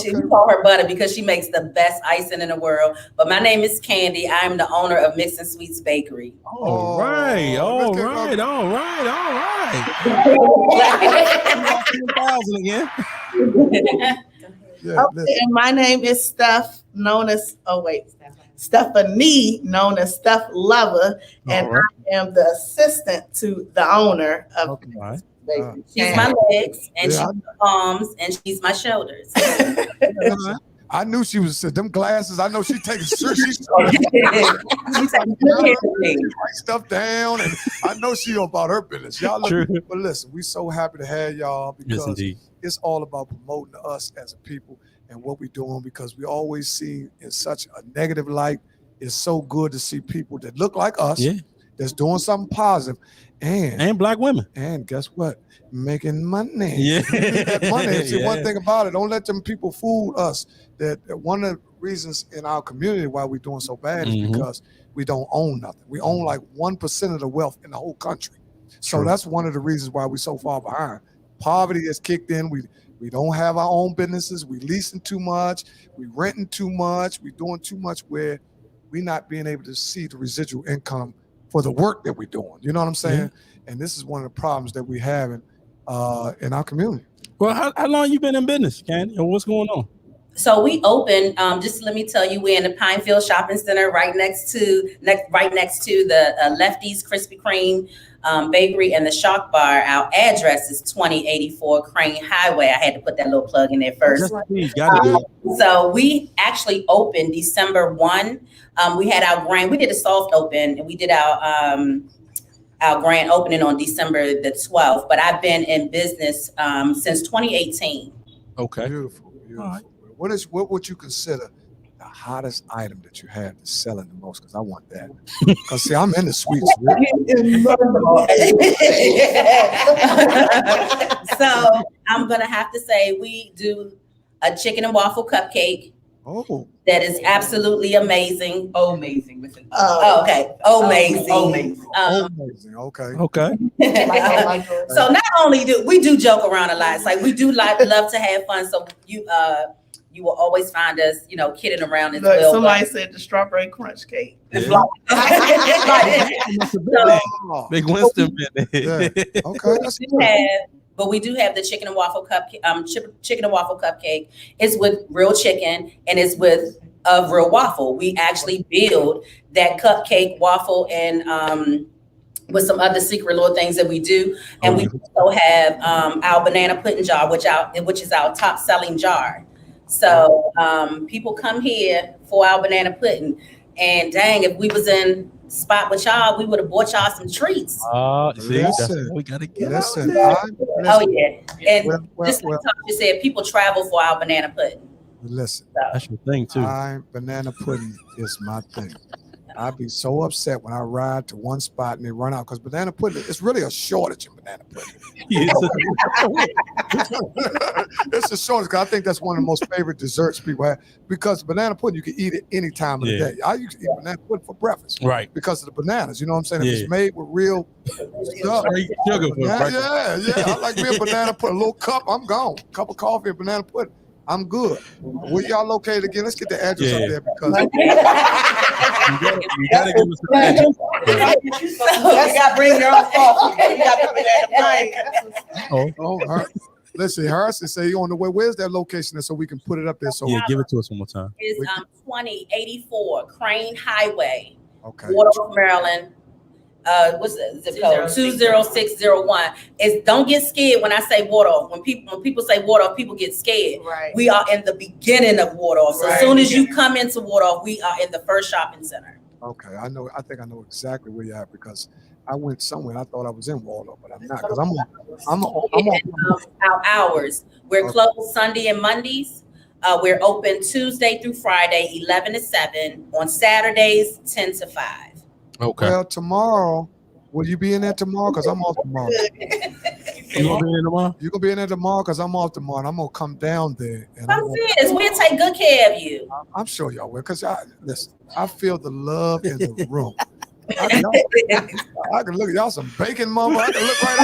She call her Butter because she makes the best icing in the world. But my name is Kandi. I'm the owner of Mix and Sweets Bakery. All right. 10,000 again. Yeah, And my name is Stephanie, known as Steph Lover, and I am the assistant to the owner of Bakery. She's my legs, and she's my arms, and she's my shoulders. I knew she was them glasses. I know she taking she's stuff down, and I know she about her business. Y'all look, but listen, we so happy to have y'all because it's all about promoting us as a people and what we're doing because we always see in such a negative light. It's so good to see people that look like us that's doing something positive and black women. And guess what? Making money. Yeah. That money. See, one thing about it, don't let them people fool us. That one of the reasons in our community why we're doing so bad is because we don't own nothing. We own like 1% of the wealth in the whole country. So that's one of the reasons why we're so far behind. Poverty has kicked in. We don't have our own businesses. We leasing too much. We renting too much. We doing too much where we not being able to see the residual income for the work that we're doing. You know what I'm saying? And this is one of the problems that we have in our community. Well, how long you been in business, Kandi? Or what's going on? So we opened, just let me tell you, we're in the Pinefield Shopping Center right next to the Lefty's Krispy Kreme Bakery and the Shock Bar. Our address is 2084 Crane Highway. I had to put that little plug in there first. So we actually opened December 1. We had we did a soft open, and we did our grand opening on December the 12th. But I've been in business since 2018. Okay. Beautiful. Right. What would you consider the hottest item that you have that's selling the most? Because I want that. Because see, I'm in the sweets. So I'm gonna have to say we do a chicken and waffle cupcake. Oh. That is absolutely amazing. Amazing. Okay. Amazing. Amazing. Okay. So not only do we joke around a lot, it's like we do love to have fun. So you you will always find us, kidding around as Look, well. somebody said the strawberry crunch cake. Yeah. Big Winston been there. Okay, that's good. But we do have the chicken and waffle cupcake. Chicken and waffle cupcake. It's with real chicken and it's with a real waffle. We actually build that cupcake, waffle, and with some other secret little things that we do. And we also have our banana pudding jar, which is our top selling jar. So people come here for our banana pudding. And dang, if we was in spot with y'all, we would have bought y'all some treats. See, that's what we gotta get. Listen, Oh yeah, and just like Tasha said, people travel for our banana pudding. Listen, that's your thing too. Banana pudding is my thing. I'd be so upset when I ride to one spot and they run out because banana pudding, it's really a shortage in banana pudding. It's a shortage because I think that's one of the most favorite desserts people have because banana pudding, you can eat it any time of the day. I used to eat banana pudding for breakfast. Right. Because of the bananas. You know what I'm saying? If it's made with real stuff. Sugar I like me a banana pudding, a little cup, I'm gone. Cup of coffee and banana pudding. I'm good. Where y'all located again? Let's get the address up there because you gotta give us the address. You got to bring your own coffee. You got to put that in. All right. Listen, Harrison say you on the way. Where's that location so we can put it up there? So give it to us one more time. It's 2084 Crane Highway, okay. Waldorf, Maryland. What's the zip code? 20601. Don't get scared when I say Waldorf. When people say Waldorf, people get scared. Right. We are in the beginning of Waldorf. So as soon as you come into Waldorf, we are in the first shopping center. Okay, I think I know exactly where you're at because I went somewhere and I thought I was in Waldorf, but I'm not because I'm on our hours. We're closed Sunday and Mondays. We're open Tuesday through Friday, 11 to 7. On Saturdays, 10 to 5. Okay. Well, tomorrow, will you be in there tomorrow? Because I'm off tomorrow. You gonna be in tomorrow? You gonna be in there tomorrow? Because I'm off tomorrow. And I'm gonna come down there. And we'll take good care of you. I'm sure y'all will. Because listen, I feel the love in the room. I can look at y'all some bacon, mama. I can look right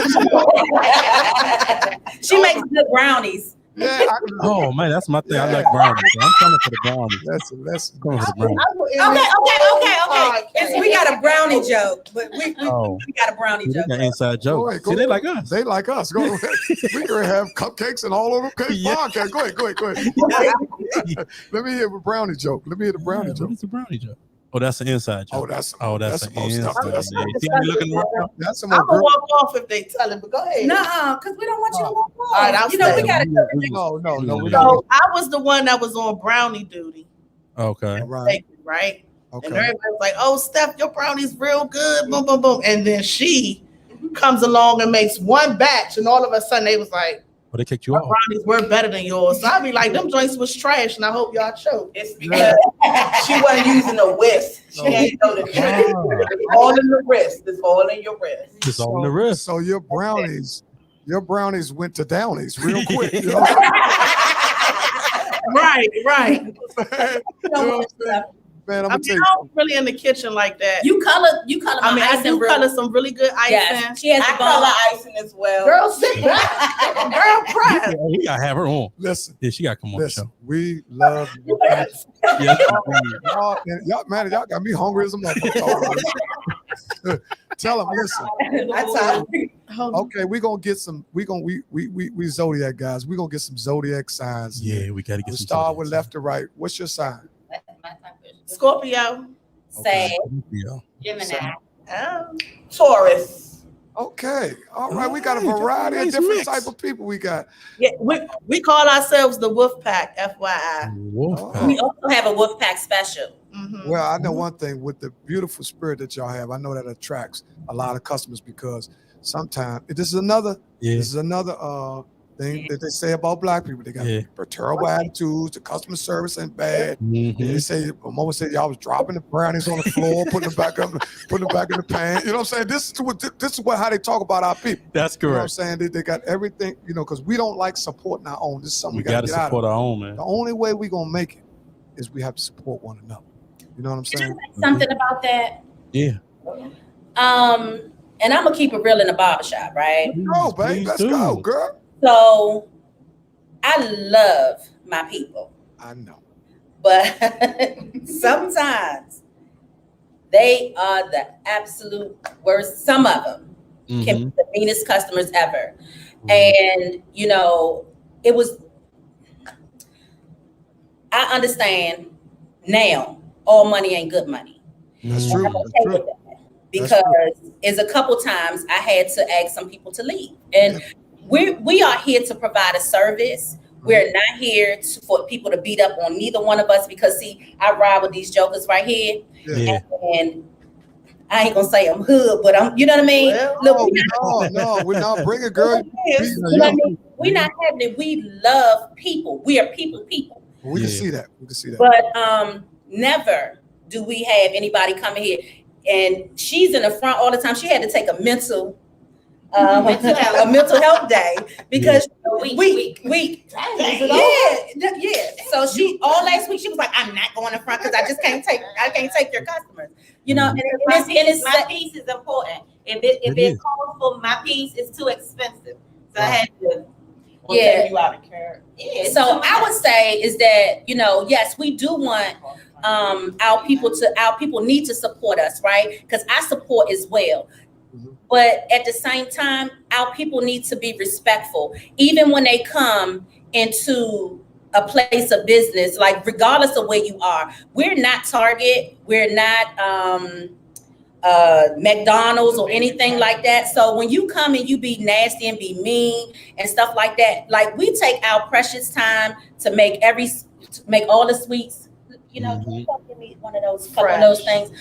at you. She makes good brownies. Yeah. Oh man, that's my thing. I like brownies. I'm coming for the brownies. That's coming for the brownies. Okay. We got a brownie joke, but we got a brownie joke. We got inside joke. See, they like us. They like us. Go ahead. We can have cupcakes and all over the cake. Yeah. Go ahead. Let me hear a brownie joke. Let me hear the brownie joke. What's the brownie joke? Oh, that's an inside joke. That's an inside. That's I'm gonna walk off if they tell him, but go ahead. No, because we don't want you to walk off. All right, we gotta. No. So I was the one that was on brownie duty. Okay. Right. Okay. And everybody was like, "Oh, Steph, your brownie's real good." Boom, boom, boom. And then she comes along and makes one batch, and all of a sudden they was like, "Well, they kicked you my off. brownies were better than yours." So I'd be like, "Them joints was trash," and I hope y'all choked. It's because she wasn't using a whisk. She ain't know the trick. It's all in the wrist. It's all in your wrist. It's all in the wrist. So your brownies went to Downies real quick. You know? Right. You know what I'm saying? Man, I'm not really in the kitchen like that. You color. I mean, I do color some really good icing. Yes, she has color icing as well. Girl, sit back. Girl, cry. You gotta have her on. Listen, yeah, she gotta come on the show. We love you. Y'all got me hungry as a motherfucker. Tell them, listen. Okay, we gonna get some. We Zodiac guys. We gonna get some Zodiac signs. Yeah, we gotta get some. Start with left to right. What's your sign? Scorpio. Sag. Gemini. Taurus. Okay. All right. We got a variety of different type of people we got. Yeah, we call ourselves the Wolf Pack, FYI. We also have a Wolf Pack special. Mm-hmm. Well, I know one thing with the beautiful spirit that y'all have, I know that attracts a lot of customers because sometimes this is another thing that they say about black people. They got terrible attitudes, the customer service ain't bad. Mm-hmm. They say a moment said y'all was dropping the brownies on the floor, putting them back in the pan. You know what I'm saying? This is how they talk about our people. That's correct. You know what I'm saying? They got everything, because we don't like supporting our own. This is something we gotta get support out of. our own, man. The only way we're gonna make it is we have to support one another. You know what I'm saying? Something about that. Yeah. And I'm gonna keep it real in the barbershop, right? No, babe, let's go, girl. So I love my people. I know. But sometimes they are the absolute worst. Some of them can be the meanest customers ever. And, you know, it was, I understand now all money ain't good money. That's true. I'm okay with that because it's a couple times I had to ask some people to leave. And we are here to provide a service. We're not here for people to beat up on neither one of us because, see, I ride with these jokers right here. Yeah. And I ain't gonna say I'm hood, but I'm, you know what I mean? Well, Look, no, we're not bringing girl. you know what I mean? We're not having it. We love people. We are people. We can see that. We can see that. But never do we have anybody coming here. And she's in the front all the time. She had to take a mental health day because weak. Yeah. So she all last week she was like, I'm not going in front because I can't take your customers. You know, and my piece is important. If it calls for my piece, it's too expensive. So I had to take you out of care. Yeah, so I would say is that, you know, yes, we do want our people need to support us, right? Because I support as well. But at the same time, our people need to be respectful, even when they come into a place of business, like regardless of where you are. We're not Target, we're not McDonald's or anything like that. So when you come and you be nasty and be mean and stuff like that, like we take our precious time to make all the sweets. You know, give me one of those, couple of those things.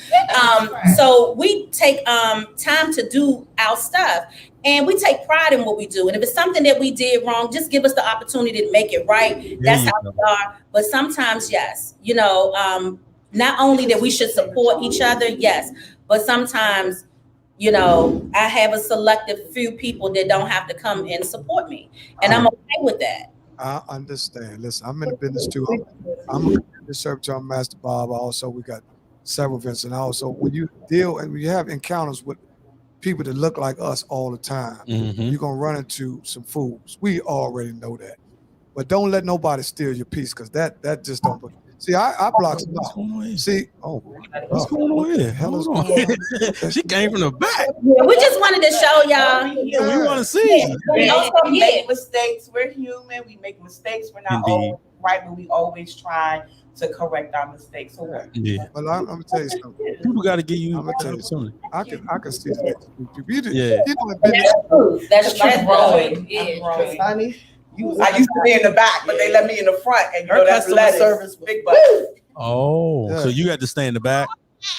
So we take time to do our stuff, and we take pride in what we do. And if it's something that we did wrong, just give us the opportunity to make it right. That's how we are. But sometimes, yes, you know, not only that we should support each other, yes, but sometimes, you know, I have a selective few people that don't have to come and support me, and I'm okay with that. I understand. Listen, I'm in the business too. I'm a servitor, I'm Master Bob. Also, we got several events, and also when you deal and when you have encounters with people that look like us all the time, you're gonna run into some fools. We already know that, but don't let nobody steal your peace because that just don't. See, I block some out. See, what's going on here? Hell is going on? She came from the back. Yeah, we just wanted to show y'all. Yeah, we want to see. We make mistakes. We're human. We make mistakes. We're not always right, but we always try to correct our mistakes. So yeah. Well, I'm gonna tell you something. People got to give you. I'm gonna tell you something. I can see that. That's growing. Yeah, honey. I used to be in the back, but they let me in the front, and you know that's lettuce. Service, big butt. Oh, so you got to stay in the back.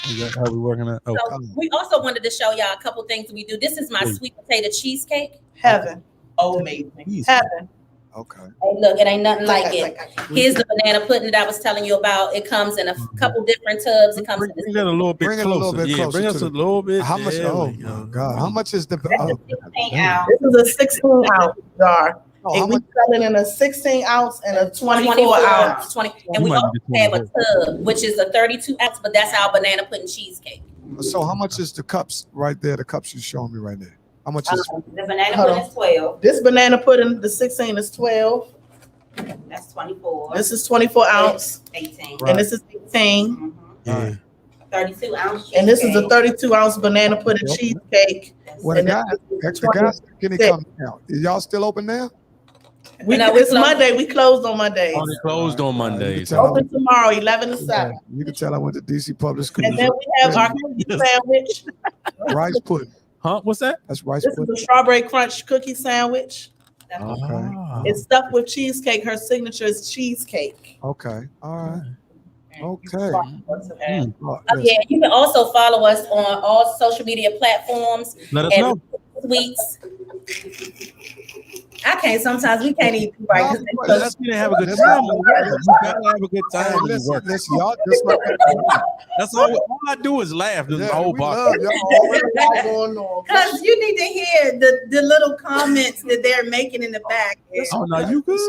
Is that how we working at? Oh, so we also wanted to show y'all a couple things we do. This is my sweet potato cheesecake. Heaven, amazing. Heaven. Okay. Hey, look, it ain't nothing like it. Here's the banana pudding that I was telling you about. It comes in a couple different tubs. It comes bring that a little bit closer. Bring us a little bit. How much? Oh my God! How much is the? This is a 16 ounce jar. And we sell it in a 16 ounce and a 24 ounce. And we also have a tub, which is a 32 ounce, but that's our banana pudding cheesecake. So how much is the cups right there? The cups you're showing me right there. How much is the banana pudding is 12. This banana pudding, the 16 is 12. That's 24. This is 24 ounce. 18. Right. And this is 18. Mm-hmm. Yeah. 32 ounce. And this is a 32 ounce banana pudding cheesecake. When extra guys, can they come out? Is y'all still open now? It's Monday. We closed on Mondays. Oh, they closed on Mondays. Open tomorrow, 11 to 7. You can tell I went to DC Public Schools. And then we have our cookie sandwich. Rice pudding. Huh? What's that? That's rice pudding. This is a strawberry crunch cookie sandwich. Okay. It's stuffed with cheesecake. Her signature is cheesecake. Okay. All right. Okay. Yeah, you can also follow us on all social media platforms. Let us know. Tweets. I can't. Sometimes we can't even do right. Let's have a good time. You gotta have a good time. Listen, y'all. That's all I do is laugh. This whole podcast. Because you need to hear the little comments that they're making in the back. Oh no, you good?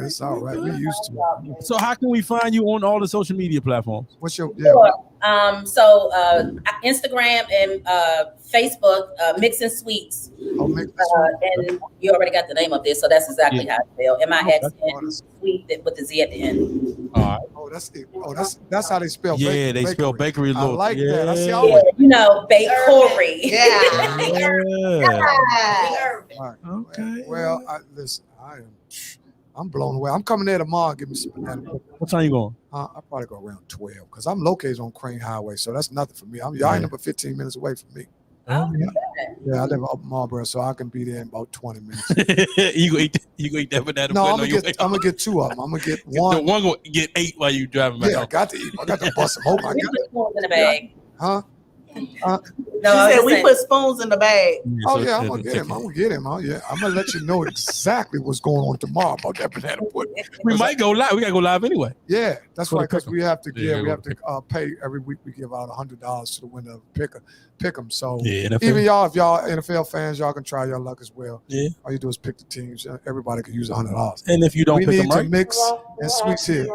It's all right. We used to. So how can we find you on all the social media platforms? What's your So Instagram and Facebook, Mixing Sweets. And you already got the name up there, so that's exactly how I spell. MIXN Sweet with the Z at the end. All right. Oh, that's it. Oh, that's how they spell. Yeah, they spell bakery. I like that. I see Yeah, always. you know, bakery. Yeah. All right. Okay. Well, listen, I'm blown away. I'm coming there tomorrow. Give me some banana. What time you going? I'll probably go around 12 because I'm located on Crane Highway, so that's nothing for me. Y'all ain't about 15 minutes away from me. Oh, Yeah, I live up Marlboro, so I can be there in about 20 minutes. you gonna eat that banana? No, I'm gonna get two of them. I'm gonna get one. One gonna get 8 while you driving back. Yeah, I got to eat. I got to bust them open. We put spoons in the bag. Huh? No, she said we put spoons in the bag. Oh yeah, I'm gonna get him. I'm gonna get him. Oh yeah, I'm gonna let you know exactly what's going on tomorrow about that banana pudding. We might go live. We gotta go live anyway. Yeah, that's right. Because we have to Yeah, we have to pay every week. We give out $100 to the winner of pick them. So Yeah, NFL. even y'all, if y'all NFL fans, y'all can try your luck as well. Yeah. All you do is pick the teams. Everybody can use $100. And if you don't we pick need them to right, mix and sweets here.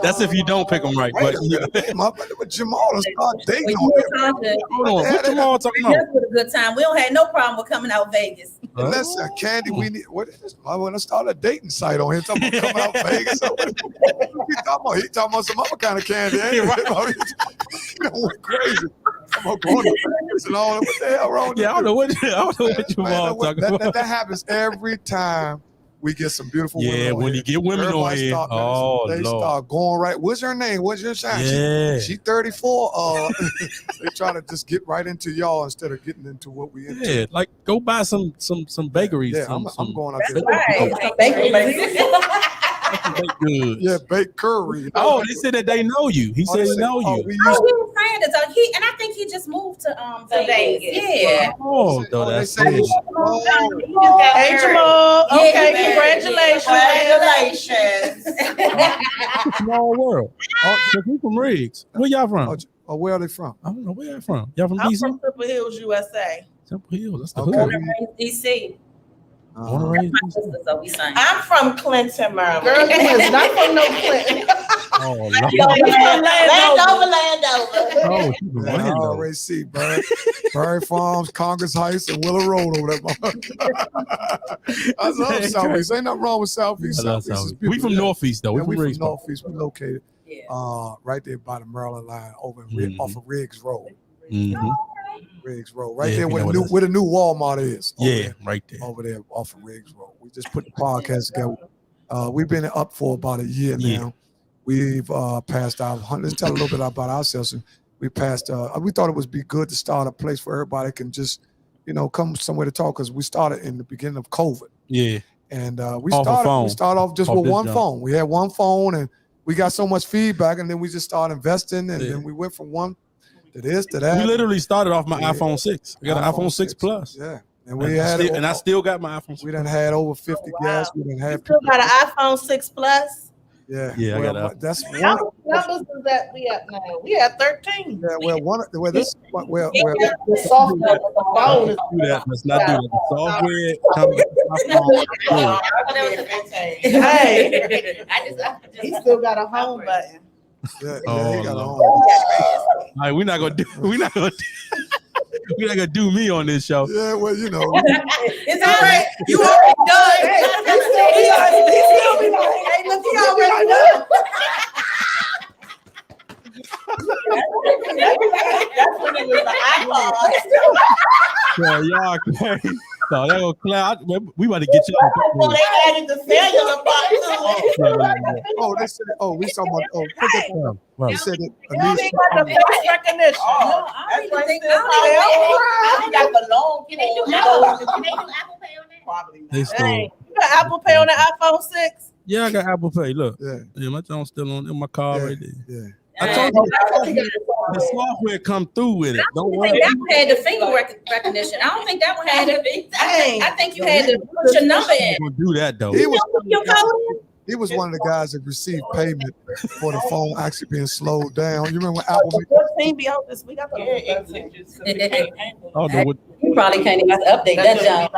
that's if you don't pick them right. Wait But a minute, my brother Jamal will start dating Well, on you that. were talking. hold on, what Jamal talking about? That's with a good time. We don't have no problem with coming out Vegas. Listen, Kandi, we need what is this? I want to start a dating site on here. Talking about coming out Vegas. He talking about some other kind of candy. Ain't it? He went crazy. I'm going to Vegas and all that. What the hell wrong with Yeah, I don't know what Jamal Man, talking about. that happens every time we get some beautiful women. Yeah, on when here. you get women on Everybody here, start, oh they Lord. start going right. What's her name? What's your shine? Yeah. She 34. They try to just get right into y'all instead of getting into what we into. Yeah, like go buy some bakeries. Yeah, some, I'm going out That's there. right. Bakery. baked goods. Yeah, baked curry. Oh, they said that they know you. He said they know you. We Oh, used he was saying that. So and I think he just moved to Vegas. Yeah. Oh, to, no, they that's say, it. Hey, Jamal. Okay, Yeah. congratulations. Congratulations. Small world. Oh, so we from Riggs. Where y'all from? Oh, where are they from? I don't know where y'all from. Y'all from I'm DC? from Triple Hills, USA. Temple Hill. That's the Okay. hood. DC. Born and raised My in DC. sister, so we sang. I'm from Clinton, Maryland. Girl, you is not from no Clinton. Oh, Lord. Landover. Oh, she's from Yeah, I Orlando. already see Berry Farms, Congress Heights, and Willow Road over there. I love Southeast. Ain't nothing wrong with Southeast. I love Southeast is Southeast. beautiful. We from Northeast though. Yeah, We we from from Riggs. Northeast. We located Yeah. right there by the Maryland line over in off of Riggs Road. Mm-hmm. Riggs Road. Right Yeah, there we where know the what where the new Walmart is. Over Yeah, there. right there. Over there off of Riggs Road. We just put the podcast together. We've been up for about a year Yeah. now. We've passed out. Let's tell a little bit about ourselves. We passed. We thought it would be good to start a place where everybody can just, come somewhere to talk because we started in the beginning of COVID. Yeah. And we Off a phone. started off just Off with this one jump. phone. We had one phone and we got so much feedback and then we just started investing and Yeah. then we went from one to this to that. We literally started off my Yeah. iPhone 6. I got an iPhone 6 Plus. Yeah. And we had I still got my iPhone 6. we done had over 50 guests. We done You had still got an iPhone 6 Plus? Yeah. Yeah, I well, got that's How one. many numbers is that we at now? We at 13. Yeah, well, this well, The software, the phone is do that. Let's not do that. The software comes with my phone. Hey, I he still got a home button. yeah, Oh, he got Lord. on. All right, we're not gonna do me on this show. Yeah, well, It's all right. You already done. He still be like, hey, look, he already done. That's when it was the iPod. Yeah, y'all crazy. No, that go cloud. We about to get you. Well, they added the cellular part to it. Oh, they said. Oh, we talking about. Oh, put that down. Well, They said that. You don't even got the face recognition. Oh, I don't even think I got the long. Can they do Apple Pay on that? Probably not. they still. Hey, you got Apple Pay on the iPhone 6? Yeah, I got Apple Pay. Look, Yeah, my phone's still on in my car right there. yeah. I told you the software come through with it. Don't I worry. think that one had the finger recognition. I don't think that one had it. Dang. I think you had to put your number in. I'm gonna do that though. He was. Your code in? He was one of the guys that received payment for the phone actually being slowed down. You remember when Apple? 14 be out this week. I thought it was 13. Oh, no, what, probably can't even update that jump.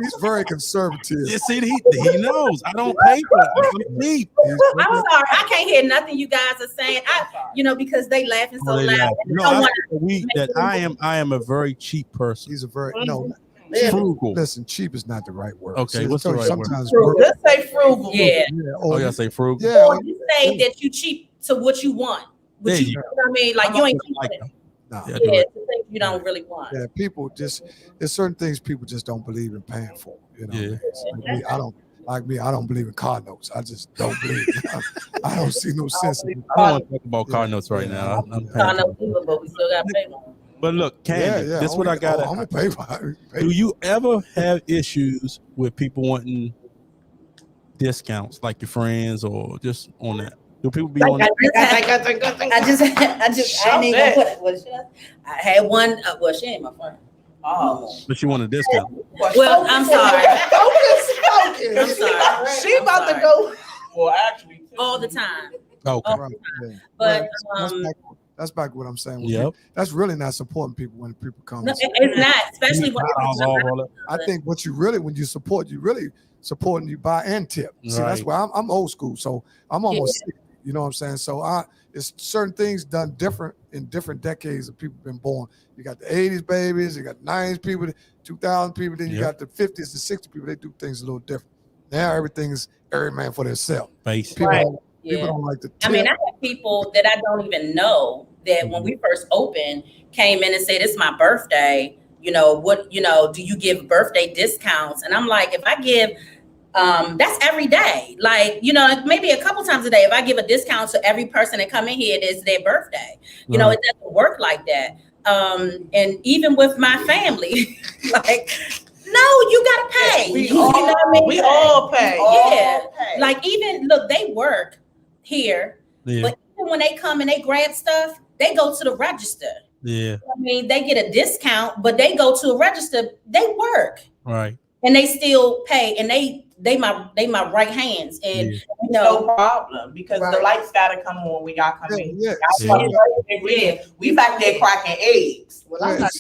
He's very conservative. You see, he knows. I don't pay for it. I'm cheap. I'm sorry, I can't hear nothing you guys are saying. Because they laughing so loud. I am a very cheap person. He's a very frugal. Listen, cheap is not the right word. Okay, what's the right sometimes word? Let's say frugal. Yeah. Y'all say frugal. Yeah. Or you say that you cheap to what you want. But you know what I mean? Like you ain't like it. No. Yeah, it's the things you don't really want. Yeah, people there's certain things people just don't believe in paying for. You know, Yeah. I don't believe in car notes. I just don't believe it. I don't see no sense in it. I don't want to talk about car notes right now. Car notes either, but we still got to pay them. But look, Kandi, this is what I got. I'm gonna pay for it. Do you ever have issues with people wanting discounts, like your friends, or just on that? Do people be on? I ain't even gonna put it. What should I had one. Well, she ain't my friend. Oh, But she want a discount. Well, I'm sorry. I'm sorry. She about to go. Well, actually, all the time. Okay. Right, yeah. But that's back what I'm saying. Yep. That's really not supporting people when people come. No, it's not, especially when I think when you support, you really supporting, you buy and tip. See, that's why I'm old school, so I'm almost 60, you know what I'm saying? So it's certain things done different in different decades of people been born. You got the 80s babies, you got 90s people, 2000 people, then you got the 50s and 60s people. They do things a little different. Now everything is every man for themselves. People don't like to tip. I mean, I have people that I don't even know that when we first opened came in and said, "It's my birthday. Do you give birthday discounts?" And I'm like, if I give, that's every day. Like, maybe a couple times a day. If I give a discount to every person that come in here, it's their birthday. It doesn't work like that. And even with my family, like, no, you gotta pay. We all pay. Yeah. Like look, they work here, but even when they come and they grab stuff, they go to the register. Yeah. I mean, they get a discount, but they go to a register. They work. Right. And they still pay, and they my right hands, and no problem, because the lights gotta come on when y'all come in. We back there cracking eggs. Well, I'm not.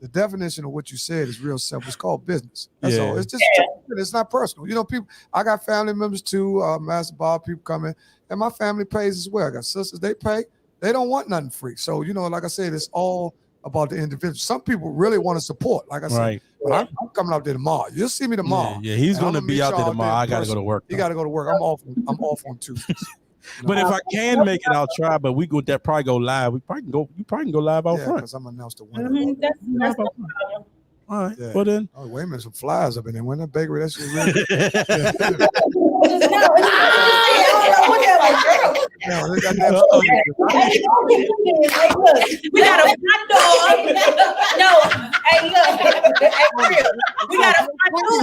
The definition of what you said is real simple. It's called business. That's all. It's just it's not personal. People. I got family members too. Master Bob, people come in, and my family pays as well. I got sisters. They pay. They don't want nothing free. So like I said, it's all about the individual. Some people really want to support. Like I said, but I'm coming out there tomorrow. You'll see me tomorrow. Yeah, he's going to be out there tomorrow. I got to go to work. You got to go to work. I'm off on Tuesdays. But if I can make it, I'll try. But we that probably go live. You probably can go live out front. Because I'm announced the winner. That's no problem. All right. Well then. Oh, wait a minute, some flies up in there. When that bakery, that shit really. We got a front door. No, hey, look. We got a front door.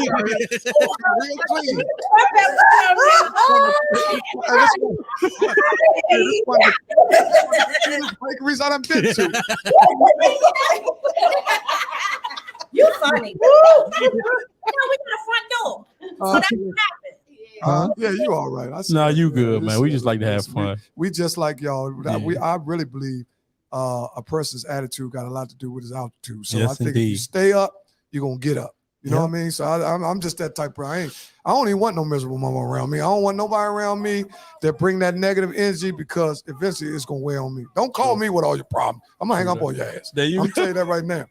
Real clean. Bakeries I done been to. You funny. We got a front door. So that's what happened. Yeah, you all right. No, you good, man. We just like to have fun. We just like y'all. I really believe a person's attitude got a lot to do with his altitude. So I think if you stay up, you're gonna get up. You know what I mean? So I'm just that type of person. I don't even want no miserable mama around me. I don't want nobody around me that bring that negative energy, because eventually it's gonna weigh on me. Don't call me with all your problems. I'm gonna hang up on your ass. I'm tell you that right now.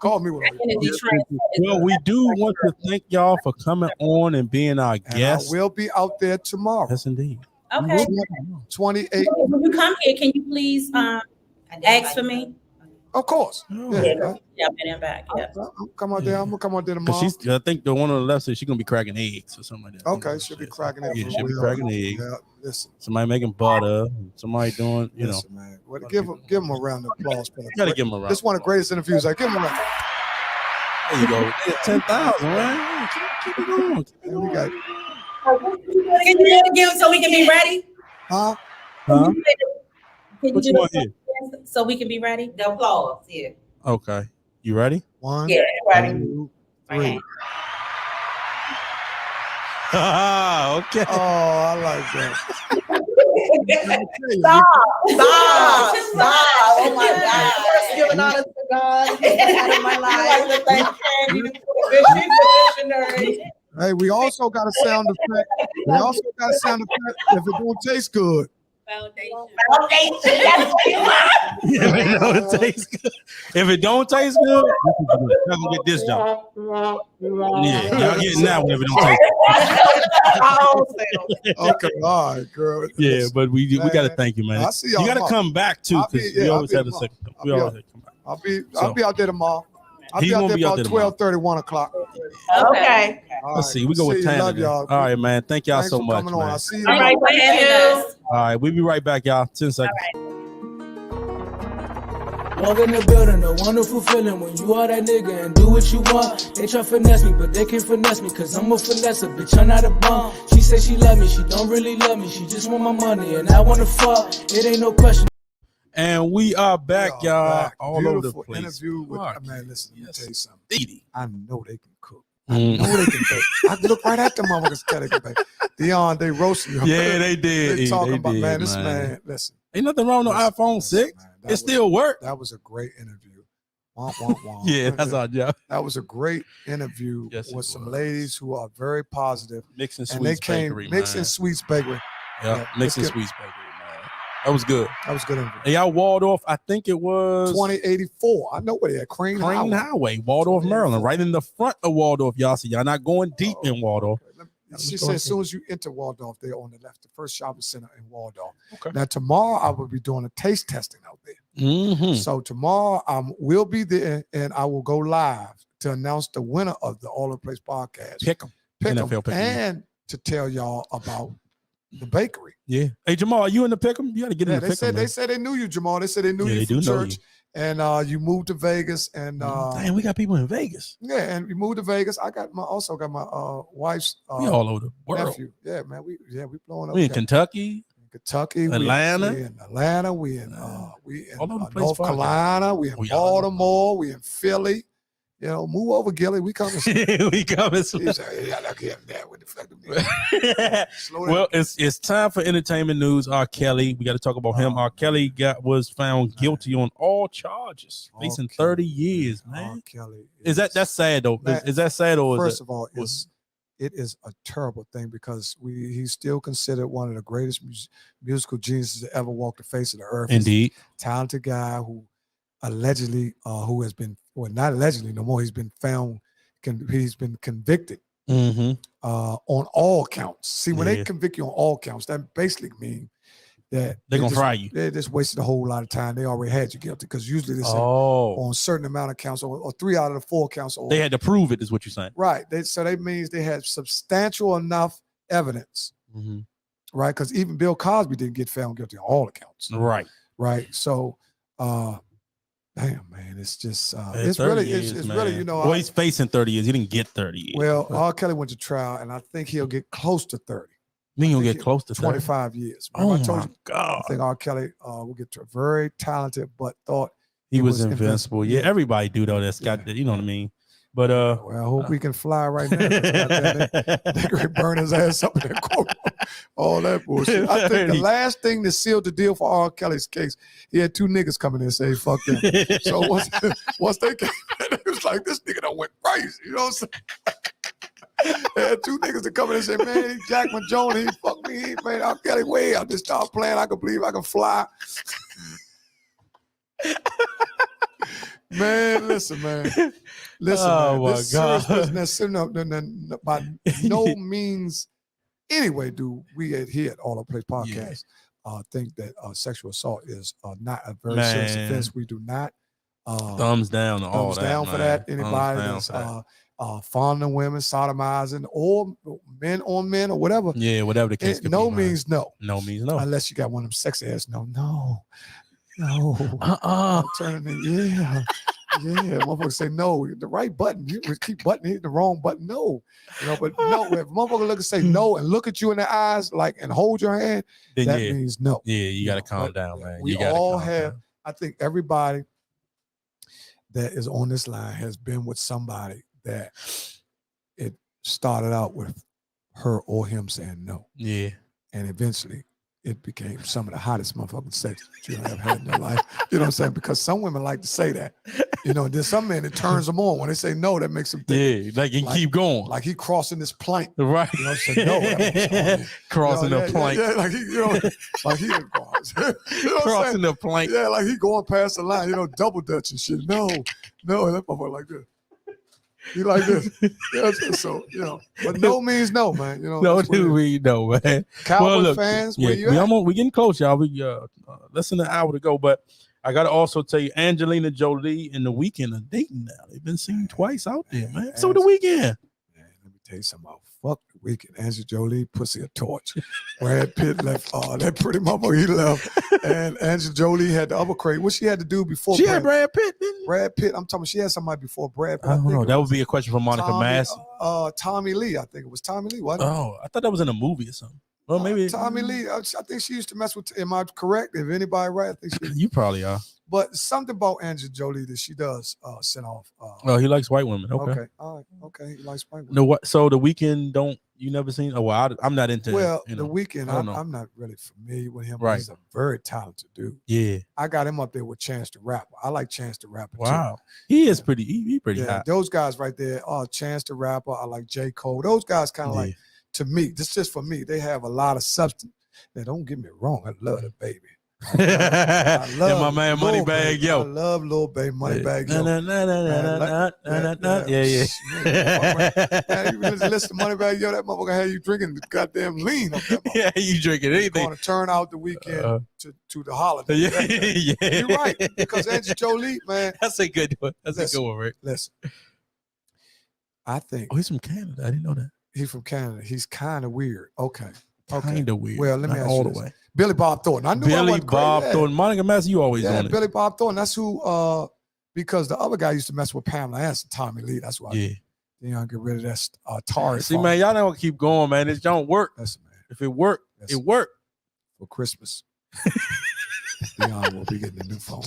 Call me with all your problems. Well, we do want to thank y'all for coming on and being our guests. I will be out there tomorrow. Yes, indeed. Okay. 28. When you come here, can you please ask for me? Of course. Yeah, I've been back. Yeah. I'm come out there. I'm gonna come out there tomorrow. I think the one on the left says she's gonna be cracking eggs or something like that. Okay, she'll be cracking eggs. Yeah, she'll be cracking eggs. Yeah, listen. Somebody making butter. Somebody doing, listen, man. Well, give them a round of applause. You gotta give them a round. This is one of the greatest interviews. Give them a round. There you go. 10,000, man. Keep it going. We got. Can you do it again so we can be ready? Huh? Can you What do you want it here? so we can be ready? The applause, yeah. Okay. You ready? 1, Yeah, ready. 2, 3. Okay. Okay. Oh, I like that. Stop. giving out a cigar. Out of my life. Like to thank Kandi she's a missionary. Hey, we also got a sound effect. If it don't taste good. Foundation. That's what you want. If it don't taste good, you're gonna get this job. Yeah, y'all getting that one if it don't taste good. Okay, all right, girl. Yeah, but we got to Man, thank you, man. I see y'all You got to tomorrow. come back too, I'll be- because yeah, we I'll always be have a tomorrow. second. I'll We be always have to come back. I'll be out there tomorrow. I'll He's be out gonna there be out about there tomorrow. 12:30, 1 o'clock. Okay. All Let's right. see. We go with you. Tana. Love then. y'all. All right, man. Thank y'all Thanks so for much, coming on. man. I'll see you All right, tomorrow. thank you. All right, we'll be right back, y'all. 10 seconds. Walk in the building, a wonderful feeling when you are that nigga and do what you want. They try finesse me, but they can't finesse me, cause I'm a finesser, bitch, I'm not a bum. She say she love me, she don't really love me, she just want my money, and I wanna fuck, it ain't no question. And we are back, We are y'all, back. all Beautiful over the place. interview with Mark, man. Listen, let me tell you something. Edie. I know they can cook. I know they can bake. I look right at them motherfuckers. Tell they can bake. Deon, they roasting you. Yeah, they did. They talking They about did, man. This man, listen. Ain't nothing wrong with listen, iPhone listen, 6. man, It still worked. That was a great interview. Wah, wah, wah. Yeah, that's our job. That was a great interview Yes, it with some was. ladies who are very positive. Mixing And they Sweets came Bakery, Mixing man. Sweets Bakery. Yeah, Yeah, Mixing let's get- Sweets Bakery, man. That was good. That was a good interview. And y'all Waldorf, I think it was 2084. I know where they at. Crane Highway, Waldorf, Maryland, right in the front of Waldorf, y'all. So y'all not going deep in Waldorf. She said as soon as you enter Waldorf, they're on the left, the first shopping center in Waldorf. Okay. Now tomorrow I will be doing a taste testing out there. Mm-hmm. So tomorrow we'll be there and I will go live to announce the winner of the All Over the Place podcast. Pick 'em. Pick 'em, NFL pick 'em. and to tell y'all about the bakery. Yeah. Hey, Jamal, are you in the pick 'em? You got to get in Yeah, the they pick 'em. said they said they knew you, Jamal. They said they knew Yeah, you they from do know church, and you moved to Vegas, and Damn, we got people in Vegas. yeah, and we moved to Vegas. I also got my wife's We all over the world. nephew. Yeah, man, we blowing up. We in got Kentucky. Kentucky, Atlanta. we in Atlanta, we in All over the place, North fuck it. Carolina, we in We all over. Baltimore, we in Philly. You know, move over, Gilly. We coming. We coming. He said, "Yeah, look here, that with the fuck them." Slow down. Well, it's time for entertainment news. R. Kelly, we got to talk about him. R. Kelly was found guilty on all charges, facing 30 years. Man, R. Kelly that's sad though? Man, Is that sad or first is of all, it is a terrible thing because he's still considered one of the greatest musical geniuses to ever walk the face of the earth. indeed? He's a talented guy who allegedly, who has been, well, not allegedly no more. He's been found, he's been convicted Mm-hmm. on all counts. See, when Yeah. they convict you on all counts, that basically means that They're gonna just- fry you. They just wasted a whole lot of time. They already had you guilty because usually they say Oh, on a certain amount of counts or 3 out of the 4 counts. Or, they had to prove it, is what you're saying? right. So that means they had substantial enough evidence, Mm-hmm. right? Because even Bill Cosby didn't get found guilty on all accounts, Right. right? So, damn, man, it's just It's it's really 30 years, it's man. really, you know. Well, he's facing 30 years. He didn't get 30 years. Well, but R. Kelly went to trial, and I think he'll get close to 30. then you'll I think get close to 30. 25 years. Oh Remember I told my you, I God, think R. Kelly will get to a very talented, but thought he was invincible. Yeah, everybody do though. That's got you know what I mean. But well, I hope we can fly right now. 'Cause goddamn, they could burn his ass up in that court. All that bullshit. I think the last thing that sealed the deal for R. Kelly's case, he had 2 niggas come in and say, fuck them. So once they came in, it was like, this nigga done went crazy. You know what I'm saying? They had 2 niggas to come in and say, man, he Jack Jones, he fucked me. He made R. Kelly way. I just started playing. I can believe I can fly. Man, listen, man. Listen, Oh, man. my This God. serious business, no, by no means, anyway, do we here at All Over the Place Podcast think that sexual assault is not a very serious Man. offense. We do not. thumbs down to all Thumbs that. down for man. that. Thumbs Anybody down that's for that. fondling women, sodomizing, or men on men, or whatever. Yeah, whatever the case. could No be, man. means no. No means no. Unless you got one of them sexy ass. No. Uh-uh. Turning it, yeah. Motherfuckers say no. The right button. You keep hitting the wrong button. No. But no, if motherfucker look and say no and look at you in the eyes, like, and hold your hand, Then that yeah, means no. yeah, you got to know, calm but down, man. We You gotta all calm have, down. I think everybody that is on this line has been with somebody that it started out with her or him saying no. Yeah. And eventually it became some of the hottest motherfucking sex that you ever had in your life. You know what I'm saying? Because some women like to say that. You know, there's some men it turns them on. When they say no, that makes them think. Yeah, like you keep going. Like he crossing this plank. Right. You know what I'm saying? No, that was crossing the plank. Yeah, like he, you know, like he you know crossing the plank. Yeah, like he going past the line, you know, double dutch and shit. No, that motherfucker like this. He like this. Yeah, so, you know, but no means no, man. You know, no do we know, man. Cowboys fans, where you at? We getting close, y'all. We less than an hour to go, but I gotta also tell you, Angelina Jolie and The Weeknd are dating now. They've been seen twice out there, man. So The Weeknd. Man, let me tell you something about fuck The Weeknd. Angelina Jolie, pussy a torch. Brad Pitt left. That pretty motherfucker he left, and Angelina Jolie had the upper crate. What she had to do before? She had Brad Pitt. Brad Pitt. I'm talking about she had somebody before Brad Pitt. I don't know. That would be a question for Monica Massey. Tommy Lee. I think it was Tommy Lee. Wasn't it? Oh, I thought that was in a movie or something. Well, maybe Tommy Lee. I think she used to mess with. Am I correct? If anybody right, I think she. You probably are. But something about Angelina Jolie that she does send off. Oh, he likes white women. Okay. All right. Okay. He likes white women. No, what? So The Weeknd you never seen? Oh, well, I'm not into. Well, The Weeknd, I'm not really familiar with him. Right. He's a very talented dude. Yeah. I got him up there with Chance the Rapper. I like Chance the Rapper. Wow. Too. He is pretty. He pretty hot. Those guys right there. Chance the Rapper. I like J. Cole. Those guys kind of like, to me, this is just for me. They have a lot of substance. Now, don't get me wrong. I love the baby. I love my man Moneybag Yo. I love Lil Baby Moneybag Yo. Yeah. You listen to Moneybag Yo, that motherfucker had you drinking goddamn lean. Yeah, you drinking anything. Going to turn out the weekend to the holiday. Yeah. You're right. Because Angelina Jolie, man. That's a good one. That's a good one, Rick. Listen. I think. Oh, he's from Canada. I didn't know that. He's from Canada. He's kind of weird. Okay. Kind of weird. Well, let me ask all you the this. way. Billy Bob Thornton. I knew Billy Bob Thornton. Monica Massey, you always on it. Billy Bob Thornton. That's who. Because the other guy used to mess with Pamela Anderson, Tommy Lee. That's why. Yeah. Deon get rid of that Atari. See, man, y'all don't keep going, man. It don't work. Listen, man. If it worked, it worked. For Christmas, Deon will be getting a new phone.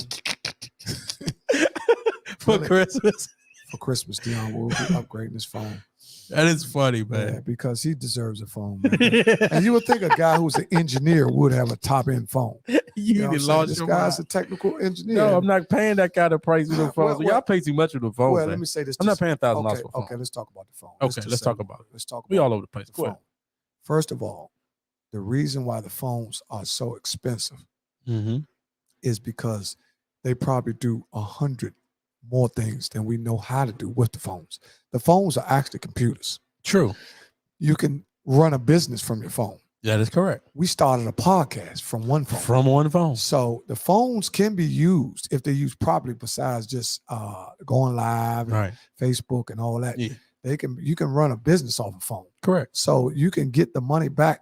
For Christmas. For Christmas, Deon will be upgrading his phone. That is funny, man. Yeah, because he deserves a phone, man. And you would think a guy who's an engineer would have a top-end phone. You know lost this your guy's mind. a technical engineer. No, I'm not paying that kind of price for the phone. Y'all pay too much for the phone. Well, man. let me say this. I'm not paying $1,000 for a phone. Okay, let's talk about the phone. Let's talk about it. Let's talk about We all over the place. the Go ahead. phone. First of all, the reason why the phones are so expensive is because they probably do 100 more things than we know how to do with the phones. The phones are actually computers. True. You can run a business from your phone. That is correct. We started a podcast from one phone. From one phone. So the phones can be used if they're used properly, besides just going live and Facebook and all that. Yeah. You can run a business off a phone. Correct. So you can get the money back.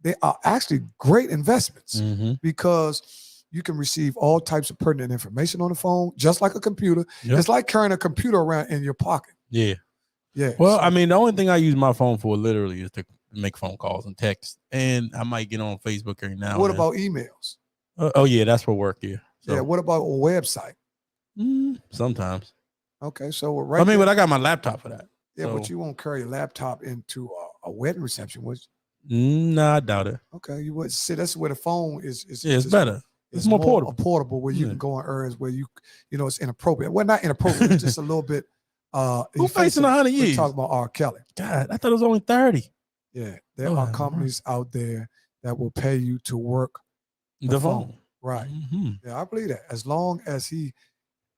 They are actually great investments because you can receive all types of pertinent information on the phone, just like a computer. Yep. It's like carrying a computer around in your pocket. Yeah. Yeah. Well, I mean, the only thing I use my phone for literally is to make phone calls and text, and I might get on Facebook every now. What about emails? Oh yeah, that's for work. Yeah. So, yeah. What about a website? Sometimes. Okay, so but I got my laptop for that. Yeah, so. But you won't carry a laptop into a wedding reception, would you? Nah, I doubt it. Okay, you would see. That's where the phone is. Yeah, it's better. It's more portable. Portable where you can go on errands where you know it's inappropriate. Well, not inappropriate. It's just a little bit. Who facing 100 years? Talking about R. Kelly. God, I thought it was only 30. Yeah, there are companies out there that will pay you to work the phone. Right. Yeah, I believe that. As long as he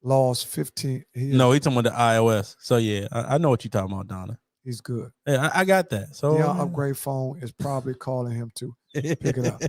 lost 15. No, he's talking about the iOS. So yeah, I know what you're talking about, Donna. He's good. Yeah, I got that. So the upgrade phone is probably calling him to pick it up.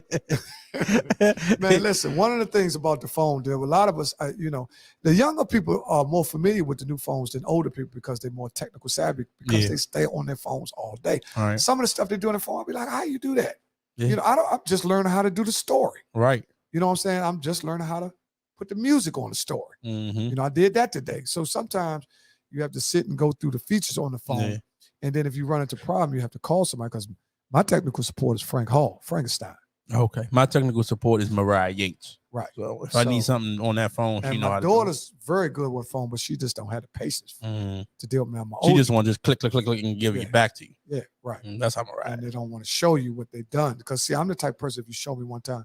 Man, listen, one of the things about the phone, there were a lot of us, the younger people are more familiar with the new phones than older people because they're more technical savvy because they stay on their phones all day. All right. Some of the stuff they do on the phone, I'll be like, how you do that? Yeah. I'm just learning how to do the story. Right. You know what I'm saying? I'm just learning how to put the music on the story. I did that today. So sometimes you have to sit and go through the features on the phone. Yeah. And then if you run into a problem, you have to call somebody because my technical support is Frank Hall, Frankenstein. Okay. My technical support is Mariah Yates. Right. So if I need something on that phone, she and know how my to do it. daughter's very good with phone, but she just don't have the patience to deal with me. She just want to just click and give it back to you. Yeah, right. That's how Mariah. And they don't want to show you what they've done because see, I'm the type of person. If you show me one time,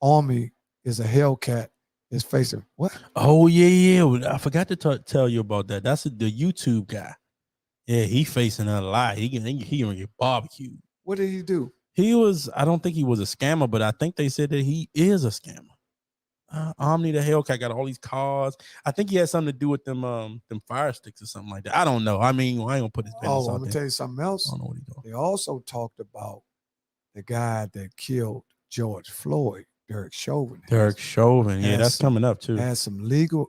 Army is a Hellcat is facing what? Oh yeah. I forgot to tell you about that. That's the YouTube guy. Yeah, he facing a lot. He gonna get barbecued. What did he do? I don't think he was a scammer, but I think they said that he is a scammer. Omni the Hellcat got all these cars. I think he had something to do with them fire sticks or something like that. I don't know. I mean, I ain't gonna put his business out I'm gonna tell you something else. I don't know what he's doing. They also talked about the guy that killed George Floyd, Derek Chauvin. Yeah, that's coming up too. Had some legal.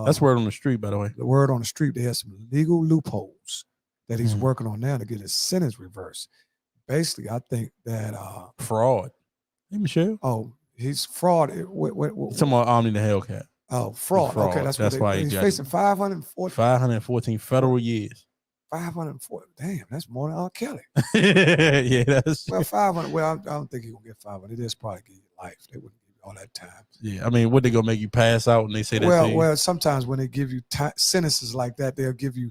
That's word on the street, by the way. The word on the street. They had some legal loopholes that he's working on now to get his sentence reversed. Basically, I think that fraud. Hey, Michelle. Oh, he's fraud. Talking about Omni the Hellcat. Oh, fraud. Okay, that's why he's facing 514 federal years. 540. Damn, that's more than R. Kelly. Yeah, that's 500. Well, I don't think he's gonna get 500. It is probably give you life. They wouldn't give you all that time. Yeah, I mean, what they gonna make you pass out and they say that? Well, sometimes when they give you sentences like that, they'll give you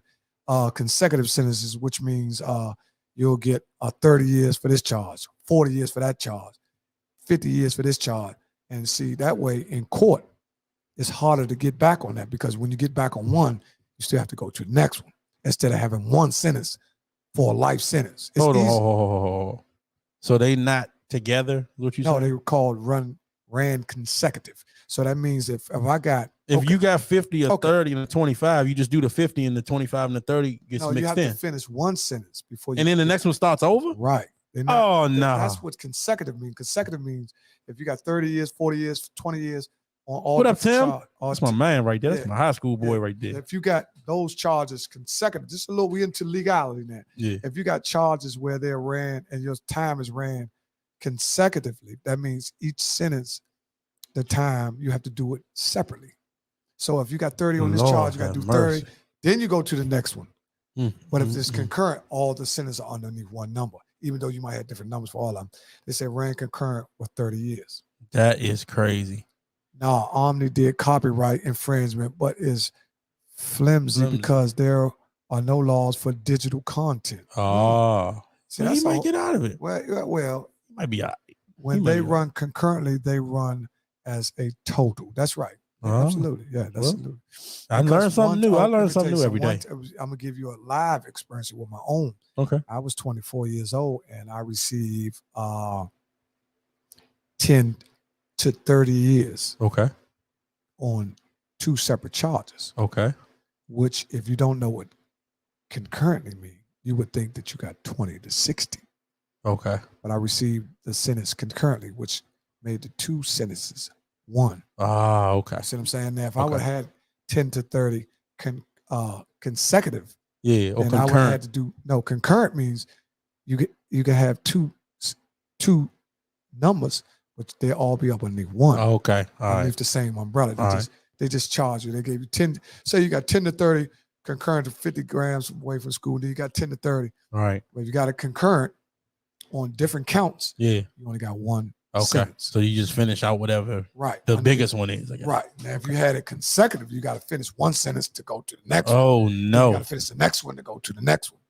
consecutive sentences, which means you'll get 30 years for this charge, 40 years for that charge, 50 years for this charge. And see, that way in court, it's harder to get back on that because when you get back on one, you still have to go to the next one instead of having one sentence for a life sentence. It's hold on. So they not together? What you No, they were called ran consecutive. So that means if I got you got 50 or 30 and the 25, you just do the 50 and the 25 and the 30 gets mixed in. You have to finish one sentence before you. And then the next one starts over? Right. No. That's what consecutive means. Consecutive means if you got 30 years, 40 years, 20 years on all. What up, Tim? That's my man right there. That's my high school boy right there. If you got those charges consecutive, just a little, we into legality now. Yeah. If you got charges where they're ran and your time is ran consecutively, that means each sentence, the time, you have to do it separately. So if you got 30 on this charge, you got to do 30. Then you go to the next one. But if it's concurrent, all the sentences are underneath one number, even though you might have different numbers for all of them. They say ran concurrent with 30 years. That is crazy. Now, Omni did copyright infringement, but is flimsy because there are no laws for digital content. See, he might get out of it. Well, he might be out. When they run concurrently, they run as a total. That's right. Absolutely. Yeah, absolutely. I learned something new. I learn something new every day. I'm going to give you a live experience with my own. Okay. I was 24 years old and I received 10 to 30 years. Okay. On 2 separate charges. Okay. Which, if you don't know what concurrently means, you would think that you got 20 to 60. Okay. But I received the sentence concurrently, which made the 2 sentences one. Okay. See what I'm saying? Now, if I would have had 10 to 30 consecutive, then I would have had to do concurrent means you can have two numbers, but they all be up underneath one. Okay. Underneath the same umbrella. They just charge you. They gave you 10. Say you got 10 to 30 concurrent to 50 grams away from school. Then you got 10 to 30. All right. But if you got a concurrent on different counts, you only got one. Okay. Sentence. So you just finish out whatever the biggest one is, I guess. Right. Now, if you had it consecutive, you got to finish one sentence to go to the next one. Oh, no. You got to finish the next one to go to the next one.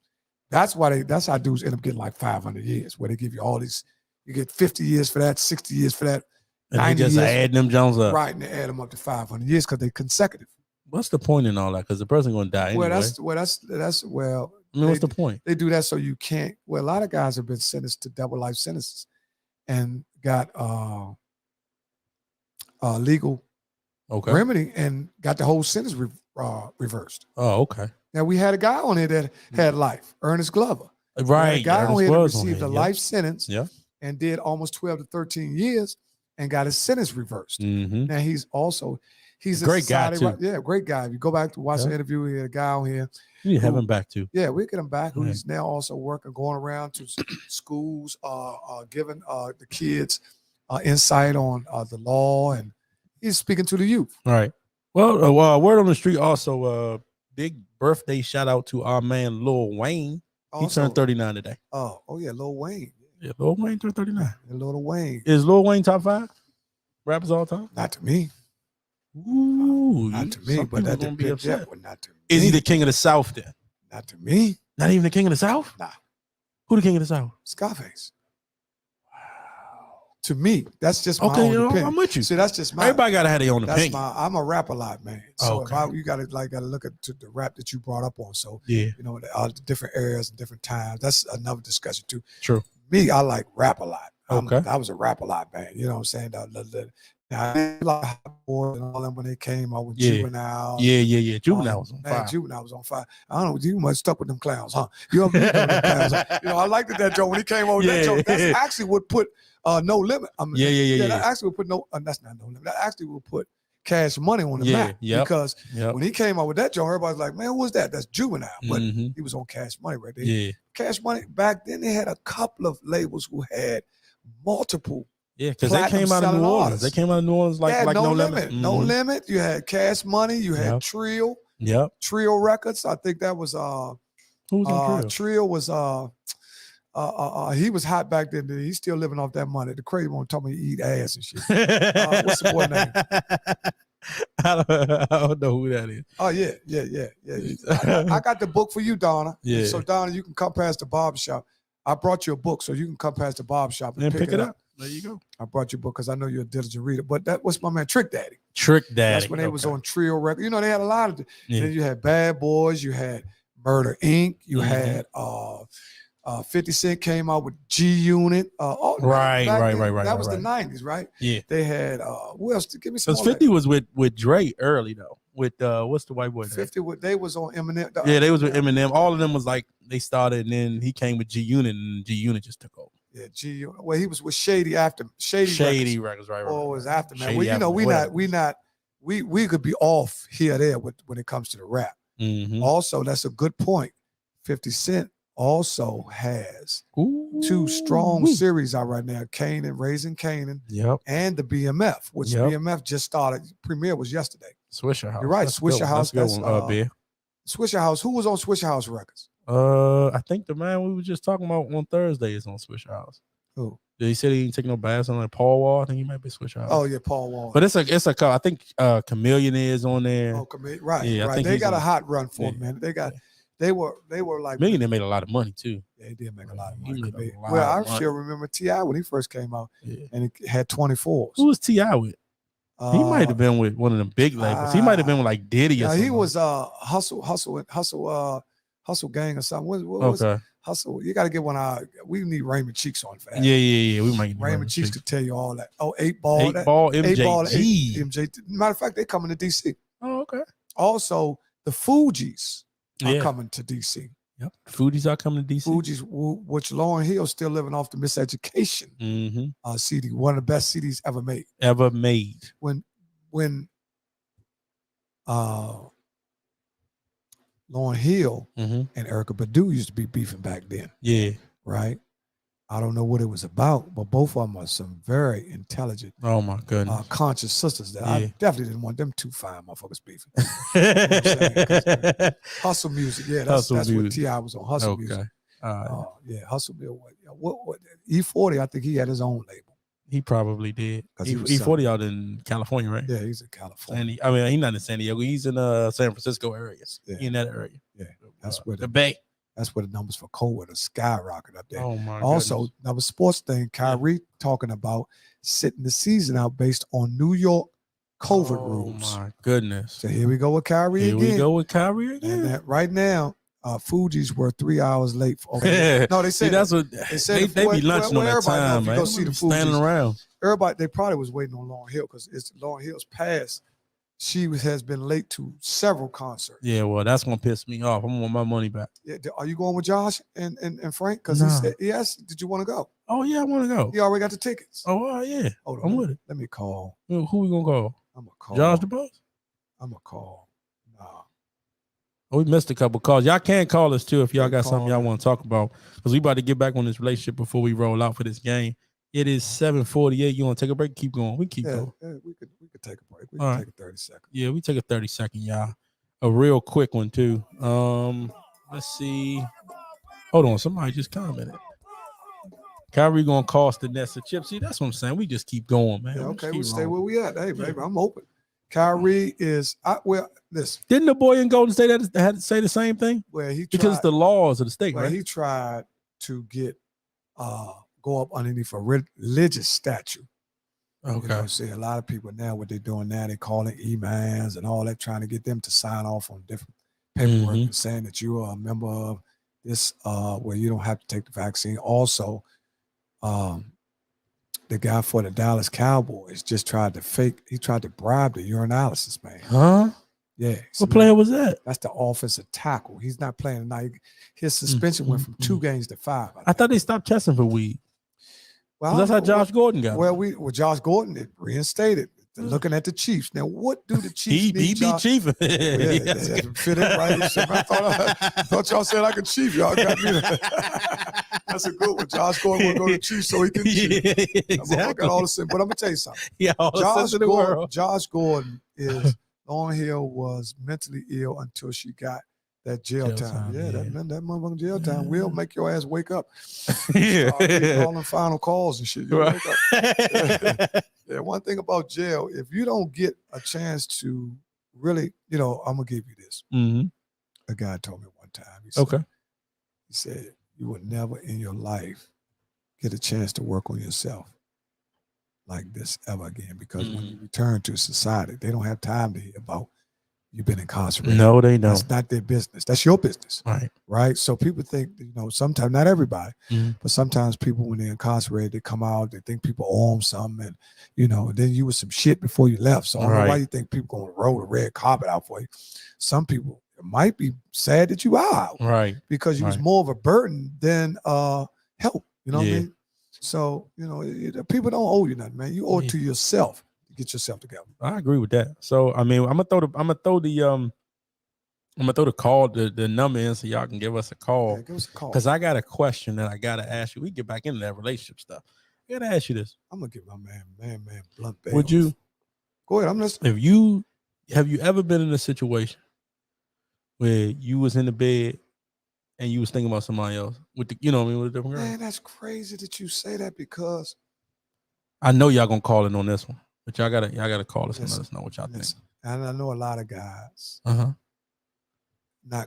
That's how dudes end up getting like 500 years, where they give you all these, you get 50 years for that, 60 years for that. And they just add them Jones up. Right. And they add them up to 500 years because they're consecutive. What's the point in all that? Because the person going to die anyway. What's the point? They do that so you can't. Well, a lot of guys have been sentenced to double life sentences and got legal remedy and got the whole sentence reversed. Oh, okay. Now, we had a guy on here that had life, Ernest Glover. Right. A guy on here that received a life sentence Yeah. and did almost 12 to 13 years and got his sentence reversed. Mm-hmm. Now, he's a great guy too. Yeah, great guy. If you go back to watch the interview, we had a guy on here. You have him back too. Yeah, we get him back. Who's now also working, going around to schools, giving the kids insight on the law, and he's speaking to the youth. All right. Well, word on the street also, big birthday shout out to our man Lil Wayne. He turned 39 today. Oh yeah, Lil Wayne. Yeah, Lil Wayne turned 39. Lil Wayne. Is Lil Wayne top 5 rappers all time? Not to me. Ooh, Not to me, but that gonna be depends. upset. Well, not to me. Is he the king of the South then? Not to me. Not even the king of the South? Nah. Who the king of the South? Scarface. To me, that's just my Okay, own opinion. I'm with you. See, that's just my. Everybody gotta have their own That's opinion. I'm a rap a lot, man. So Okay. if you gotta look at the rap that you brought up on. So Yeah, you know the different areas and different times. That's another discussion too. true. Me, I like rap a lot. Okay. I was a rap a lot man. You know what I'm saying? Now, I didn't like Hot Boy and all them when they came out with Juvenile. Yeah. Juvenile was on Man, fire. Juvenile was on fire. I don't know. You must stuck with them clowns, huh? You know them clowns. You know, I liked that joke when he came over. That joke, that's actually what put No Limit. Yeah. That actually would put that's not No Limit. That actually would put Cash Money on the map. Because when he came out with that joke, everybody's like, man, who was that? That's Juvenile. But he was on Cash Money right there. Yeah. Cash Money, back then they had a couple of labels who had multiple. Yeah, because they came out of New Orleans. Artists. They came out of New Orleans like No Limit. No Limit. You had Cash Money. You had Trio. Yep. Trio Records. I think that was who was on Trio? Trio was he was hot back then. He's still living off that money. The crazy one told me he eat ass and shit. What's the boy name? I don't know who that is. Oh yeah. I got the book for you, Donna. Yeah. So Donna, you can come past the barbershop. I brought you a book, so you can come past the barbershop and pick it up. There you go. I brought you a book because I know you're a diligent reader. But that was my man Trick Daddy. Trick Daddy. That's when they was on Trio Records. You know, they had a lot of. Then you had Bad Boys. You had Murder Inc. You had 50 Cent came out with G Unit. Right. That was the 90s, right? Yeah. They had who else? Give me some. Because 50 was with Dre early though. With what's the white boy name? 50 they was on Eminem. They was with Eminem. All of them was like they started, and then he came with G Unit, and G Unit just took over. Yeah, G Unit. Well, he was with Shady Records, right. Or was Aftermath. Shady Well, you know, Aftermath, we could be off here or there when it comes to the rap. Mm-hmm. Also, that's a good point. 50 Cent also has two strong series out right now, Raising Kanan, and the BMF, which BMF just started. Premiere was yesterday. Swisher House. You're right, Swisher House. That's a good one, Beer. Swisher House. Who was on Swisher House Records? I think the man we were just talking about on Thursday is on Swisher House. Who? He said he didn't take no baths on like Paul Wall. I think he might be Swisher House. Oh yeah, Paul Wall. But it's a I think Chameleon is on there. Oh, right. Yeah, right. I think they got a hot run for him, man. They were like Millionaire made a lot of money too. They did make a lot of money. I still remember T.I. when he first came out, and he had 24s. Who was T.I. with? He might have been with one of them big labels. He might have been with like Diddy or something. He was Hustle Gang or something. What was Hustle? You got to get one out. We need Raymond Cheeks on for that. Yeah. We might. Raymond Cheeks could tell you all that. Oh, 8 Ball, MJG. Matter of fact, they coming to DC. Oh, okay. Also, the Fugees are coming to DC. Yep, Fugees are coming to DC. Fugees, which Lauryn Hill still living off the Miseducation CD, one of the best CDs ever made. When Lauryn Hill and Erykah Badu used to be beefing back then. Yeah. Right? I don't know what it was about, but both of them are some very intelligent, oh my goodness, conscious sisters that I definitely didn't want them two fine motherfuckers beefing. You know Hustle Music, that's what T.I. was on. Hustle Music. Hustle Music. What E40, I think he had his own label. He probably did. E40 out in California, right? Yeah, he's in California. He's not in San Diego. He's in San Francisco area. Yeah. In that area. Yeah, that's where the Bay. That's where the numbers for COVID are skyrocketing up there. Oh my also, goodness. Now a sports thing, Kyrie talking about sitting the season out based on New York COVID rules. Oh my goodness. So here we go with Kyrie again. And that right now, Fuji's were 3 hours late. No, they said that's what they be lunching on that time, man. Go see the standing around. Everybody, they probably was waiting on Lauryn Hill because it's Lauryn Hill's past. She has been late to several concerts. Yeah, well, that's gonna piss me off. I'm want my money back. Yeah, are you going with Josh and Frank? Because he said he asked, "Did you want to go?" Oh yeah, I want to go. He already got the tickets. Oh yeah, hold on, I'm with it. Let me call. Who we gonna call? I'm gonna call Josh the boss. I'm gonna call. Nah. Oh, we missed a couple calls. Y'all can call us too if y'all got something y'all want to talk about. Because we about to get back on this relationship before we roll out for this game. It is 7:48. You want to take a break? Keep going. We keep going. Yeah, we could take a break. We can take a 30 second. Yeah, we take a 30-second, y'all. A real quick one too. Let's see. Hold on, somebody just commented. Kyrie gonna cost the Nets a chip. See, that's what I'm saying. We just keep going, man. Yeah, We okay, just we keep stay rolling. where we at. Hey, baby, I'm open. Kyrie is listen. Didn't the boy in Golden State had to say the same thing? Where he because it's the laws of the state, where right? he tried to get go up underneath a religious statue. Okay. You know, see, a lot of people now, what they're doing now, they calling imams and all that, trying to get them to sign off on different paperwork and saying that you are a member of this, where you don't have to take the vaccine. Also, the guy for the Dallas Cowboys just tried to bribe the urinalysis man. Huh? Yeah. What player was that? That's the offensive tackle. He's not playing tonight. His suspension went from 2 games to 5. I thought they stopped testing for weed. Well, that's how Josh Gordon got it. Well, Josh Gordon it reinstated. They're looking at the Chiefs. Now, what do the Chiefs he need? beat Chief. Fit in right. I thought y'all said I could Chief. Y'all got me. That's a good one. Josh Gordon will go to Chiefs so he can Chief. Exactly. I got all the sense, but I'm gonna tell you something. Yeah, all the sense in the world. Josh Gordon is Lauren Hill was mentally ill until she got that jail time. Yeah, that motherfucking jail time will make your ass wake up. Yeah. All the final calls and shit. You wake up. Yeah, one thing about jail, if you don't get a chance to really, I'm gonna give you this. A guy told me one time. He said, you will never in your life get a chance to work on yourself like this ever again, because when you return to society, they don't have time to hear about you've been incarcerated. No, they don't. That's not their business. That's your business. Right. Right. So people think, sometimes, not everybody, but sometimes people, when they're incarcerated, they come out, they think people owe them something. And, then you was some shit before you left. So I don't know why you think people going to roll the red carpet out for you. Some people, it might be sad that you are out. Right. Because you was more of a burden than help. You know what I mean? So, people don't owe you nothing, man. You owe it to yourself. Get yourself together. I agree with that. So I mean, I'm gonna throw the call, the number in so y'all can give us a call. Yeah, give us a call. Because I got a question that I gotta ask you. We get back into that relationship stuff. I gotta ask you this. I'm gonna get my man blunt. Bagels. Would you go ahead? I'm listening. Have you ever been in a situation where you was in the bed and you was thinking about somebody else with with a different girl? Man, that's crazy that you say that, because I know y'all gonna call in on this one. But y'all gotta call us and let us know what y'all think. And I know a lot of guys not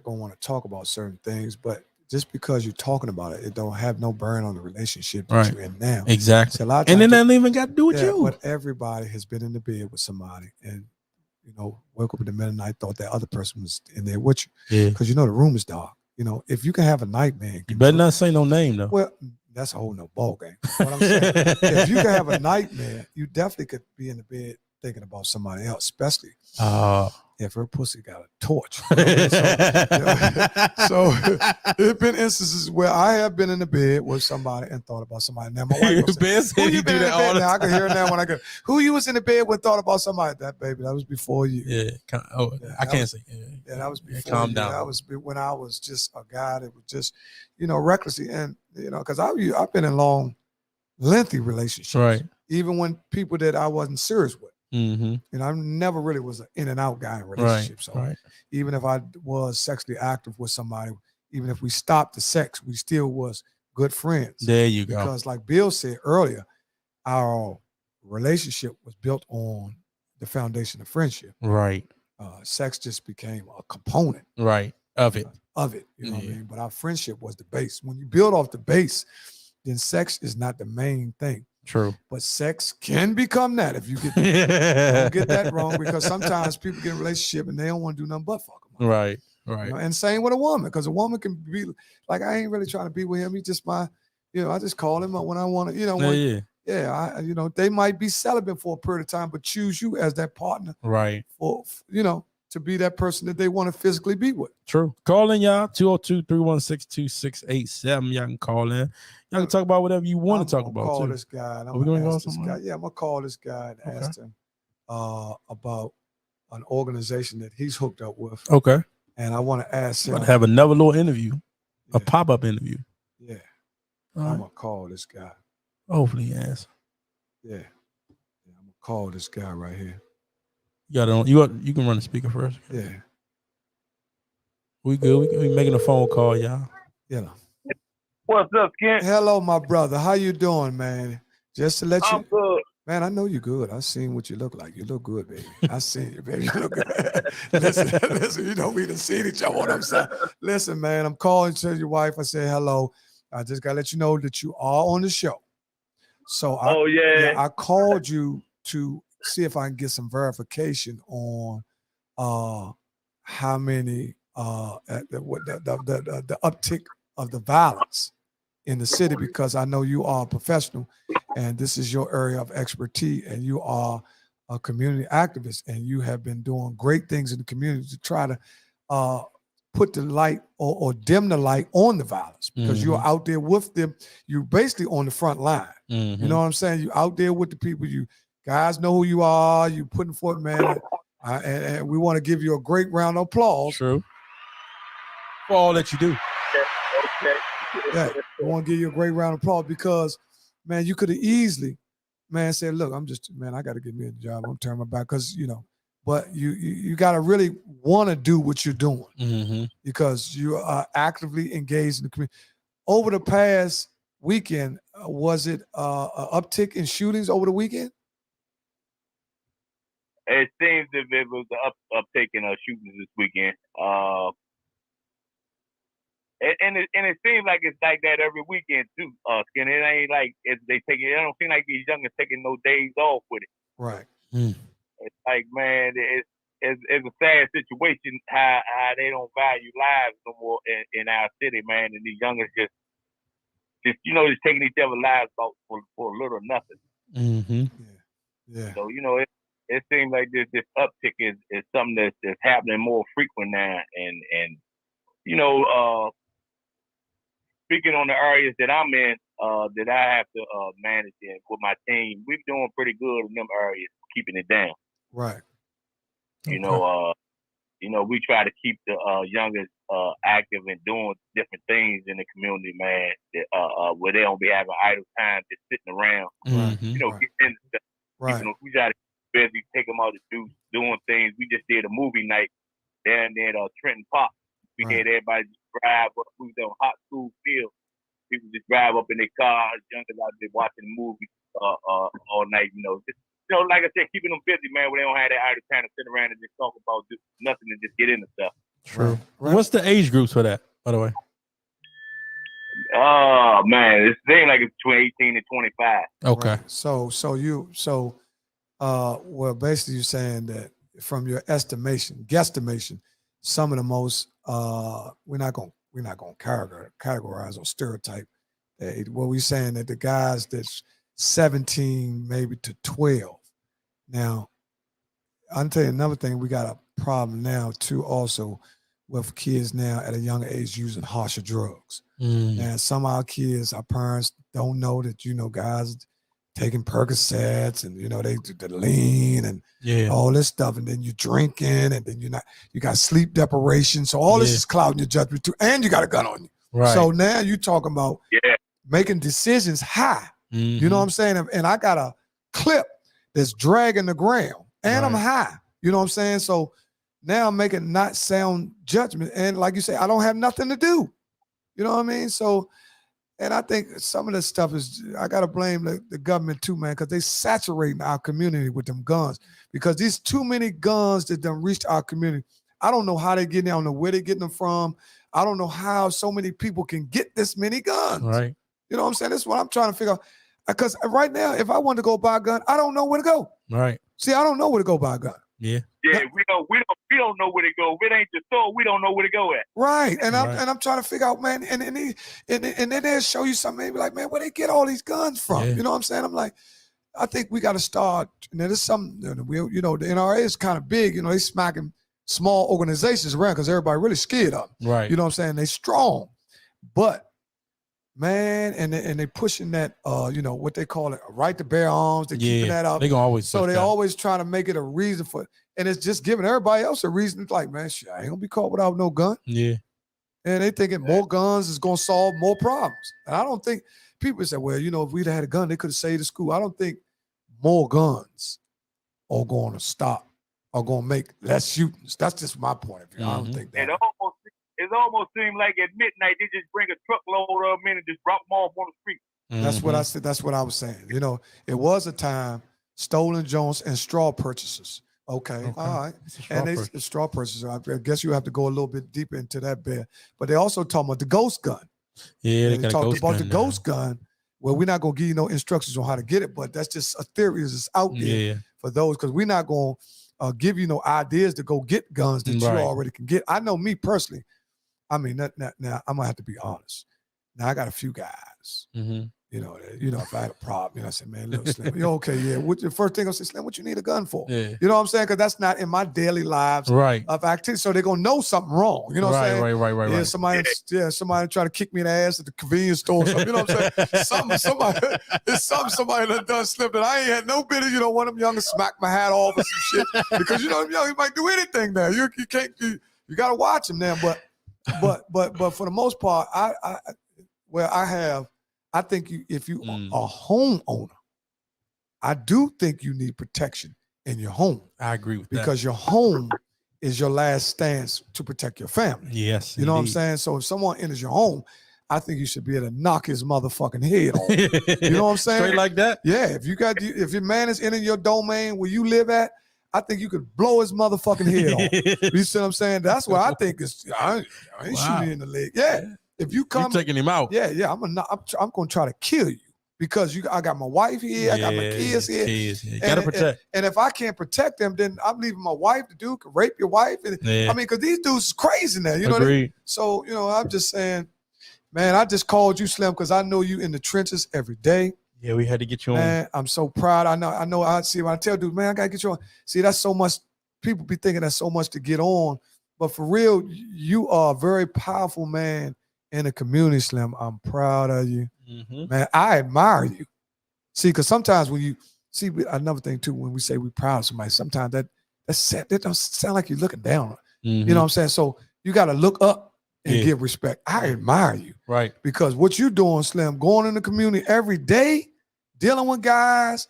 gonna want to talk about certain things, but just because you're talking about it, it don't have no burn on the relationship that you're in now. Exactly. So a lot of and then times that even got to do with you. But everybody has been in the bed with somebody, and woke up in the middle of the night, thought that other person was in there with you. Yeah. Because the room is dark. If you can have a nightmare, you better not say no name though. Well, that's a whole no ball game. What I'm saying, if you can have a nightmare, you definitely could be in the bed thinking about somebody else, especially if her pussy got a torch. So there's been instances where I have been in the bed with somebody and thought about somebody. Now my wife will say, who you been in the bed now? I can hear it now when I go, who you was in the bed with, thought about somebody? That baby, that was before you. Yeah. I can't say. Yeah, that was before. Calm down. That was when I was just a guy that was just, recklessly, and because I've been in long, lengthy relationships, right? Even when people that I wasn't serious with. I never really was an in and out guy in relationships. So even if I was sexually active with somebody, even if we stopped the sex, we still was good friends. There you go. Because like Bill said earlier, our relationship was built on the foundation of friendship. Right. Sex just became a component. Right. Of it. You know what I mean? But our friendship was the base. When you build off the base, then sex is not the main thing. True. But sex can become that if you get don't get that wrong, because sometimes people get in a relationship and they don't want to do nothing but fuck them. Right. Right. And same with a woman, because a woman can be like, I ain't really trying to be with him. He's just my, I just call him when I want to, they might be celibate for a period of time, but choose you as that partner. Right. For to be that person that they want to physically be with. True. Call in, y'all. 202-316-2687. Y'all can call in. Y'all can talk about whatever you want to talk about. Call too. this guy. I'm gonna ask this guy. Yeah, I'm gonna call this guy and ask him about an organization that he's hooked up with. Okay. And I want to ask him. Have another little interview, a pop-up interview. Yeah. I'm gonna call this guy. Hopefully he answers. Yeah. I'm gonna call this guy right here. You can run the speaker first. What's up, Skint? Hello, my brother. How you doing, man? Just to let you. I'm good. Man, I know you're good. I seen what you look like. You look good, baby. I seen you, baby. You look good. listen, you know we done seen each other on them side. Listen, man, I'm calling to your wife. I said hello. I just gotta let you know that you are on the show. So I called you to see if I can get some verification on how many the uptick of the violence in the city, because I know you are a professional and this is your area of expertise, and you are a community activist, and you have been doing great things in the community to try to put the light or dim the light on the violence, because you're out there with them. You're basically on the front line. You know what I'm saying? You're out there with the people. You guys know who you are. You putting forth, man. And we want to give you a great round of applause. True. For all that you do. Okay. Yeah, I want to give you a great round of applause because, man, you could have easily, man, said, look, I got to get me a job. I'm turning my back because, but you got to really want to do what you're doing because you are actively engaged in the community. Over the past weekend, was it an uptick in shootings over the weekend? It seems that it was an uptick in shootings this weekend. And it seems like it's like that every weekend too. Skin. It ain't like they take it. I don't seem like these youngins taking no days off with it. Right. It's like, man, it's a sad situation how they don't value lives no more in our city, man. And these youngins just just taking each other's lives out for a little nothing. Yeah. So it seems like this uptick is something that's happening more frequent now, and speaking on the areas that I'm in, that I have to manage in with my team, we're doing pretty good in them areas, keeping it down. Right. We try to keep the youngest active and doing different things in the community, man. Where they don't be having idle time just sitting around. Getting into stuff. Right. We try to be busy, take them out to do doing things. We just did a movie night down there at Trenton Park. We had everybody just drive up. We was on hot school field. People just drive up in their cars, youngsters out there watching the movie all night. Like I said, keeping them busy, man. Where they don't have that idle time to sit around and just talk about nothing and just get into stuff. True. Right. What's the age groups for that, by the way? Oh man, it seems like it's between 18 and 25. Right. Okay. Well, basically you're saying that from your guesstimation, some of the most we're not gonna categorize or stereotype. What we're saying that the guys that's 17 maybe to 12. Now, I'll tell you another thing. We got a problem now too, also with kids now at a young age using harsher drugs. And some of our kids, our parents don't know that guys taking Percocets and they do the lean and all this stuff, and then you're drinking, and then you got sleep deprivation. So all this is clouding your judgment too, and you got a gun on you. Right. So now you're talking about making decisions high. You know what I'm saying? And I got a clip that's dragging the ground, and I'm high. You know what I'm saying? So now I'm making not sound judgment, and like you say, I don't have nothing to do. You know what I mean? So. And I think some of this stuff I got to blame the government too, man, because they saturating our community with them guns. Because there's too many guns that done reached our community. I don't know how they getting, I don't know where they getting them from. I don't know how so many people can get this many guns. Right. You know what I'm saying? This is what I'm trying to figure out. Because right now, if I want to go buy a gun, I don't know where to go. Right. See, I don't know where to go buy a gun. Yeah, we don't know where to go. If it ain't the store, we don't know where to go at. Right, and I'm trying to figure out, man, and then they'll show you something, maybe like, man, where they get all these guns from? You know what I'm saying? I'm like, I think we got to start. Now, there's some, the NRA is kind of big. They smacking small organizations around because everybody really scared of them. Right. You know what I'm saying? They strong, but man, and they pushing that, what they call it, a right to bear arms. They're keeping that up. They gonna always. So they always trying to make it a reason for it. And it's just giving everybody else a reason. It's like, man, shit, I ain't gonna be caught without no gun. Yeah. And they thinking more guns is gonna solve more problems. And I don't think people say, well, if we'd had a gun, they could have saved the school. I don't think more guns are going to stop or going to make less shootings. That's just my point of view. I don't think that. it almost seemed like at midnight they just bring a truckload of them in and just drop them off on the street. That's what I said. That's what I was saying. You know, it was a time stolen Jones and straw purchasers. Okay. All right. And they straw purchasers. I guess you have to go a little bit deeper into that bit. But they also talking about the ghost gun. Yeah, they talked about the ghost gun. Well, we're not gonna give you no instructions on how to get it, but that's just a theory that's out there for those, because we're not gonna give you no ideas to go get guns that you already can get. I know me personally. I mean, now I'm gonna have to be honest. Now I got a few guys. You know, if I had a problem, I said, man, look, Slim, you okay? Yeah. What the first thing I say, Slim, what you need a gun for? Yeah. You know what I'm saying? Because that's not in my daily lives of activity. So they're gonna know something wrong. You know what I'm saying? Right. Yeah, somebody try to kick me in the ass at the convenience store or something. You know what I'm saying? Somebody that done slipped that I ain't had no bit of, one of them youngers smack my hat off or some shit. Because them young, he might do anything now. You can't you gotta watch him now. But for the most part, I think if you are a homeowner, I do think you need protection in your home. I agree with that. Because your home is your last stance to protect your family. Yes, you know what I'm saying? So if someone enters your home, I think you should be able to knock his motherfucking head off. You know what I'm saying? Straight like that? Yeah. If your man is in your domain where you live at, I think you could blow his motherfucking head off. You see what I'm saying? That's what I think is. I ain't shooting you in the leg. Yeah. If you come, you're taking him out. Yeah. I'm gonna try to kill you because I got my wife here, I got my kids here. You gotta protect. And if I can't protect them, then I'm leaving my wife to do could rape your wife. And I mean, because these dudes is crazy now. You know what I mean? So I'm just saying, man, I just called you, Slim, because I know you in the trenches every day. Yeah, we had to get you on. Man, I'm so proud. I know. I see when I tell dudes, man, I gotta get you on. See, that's so much. People be thinking that's so much to get on, but for real, you are a very powerful man in the community, Slim. I'm proud of you, man. I admire you. See, because sometimes when you see another thing too, when we say we're proud of somebody, sometimes that don't sound like you're looking down. You know what I'm saying? So you got to look up and give respect. I admire you, right? Because what you doing, Slim, going in the community every day, dealing with guys.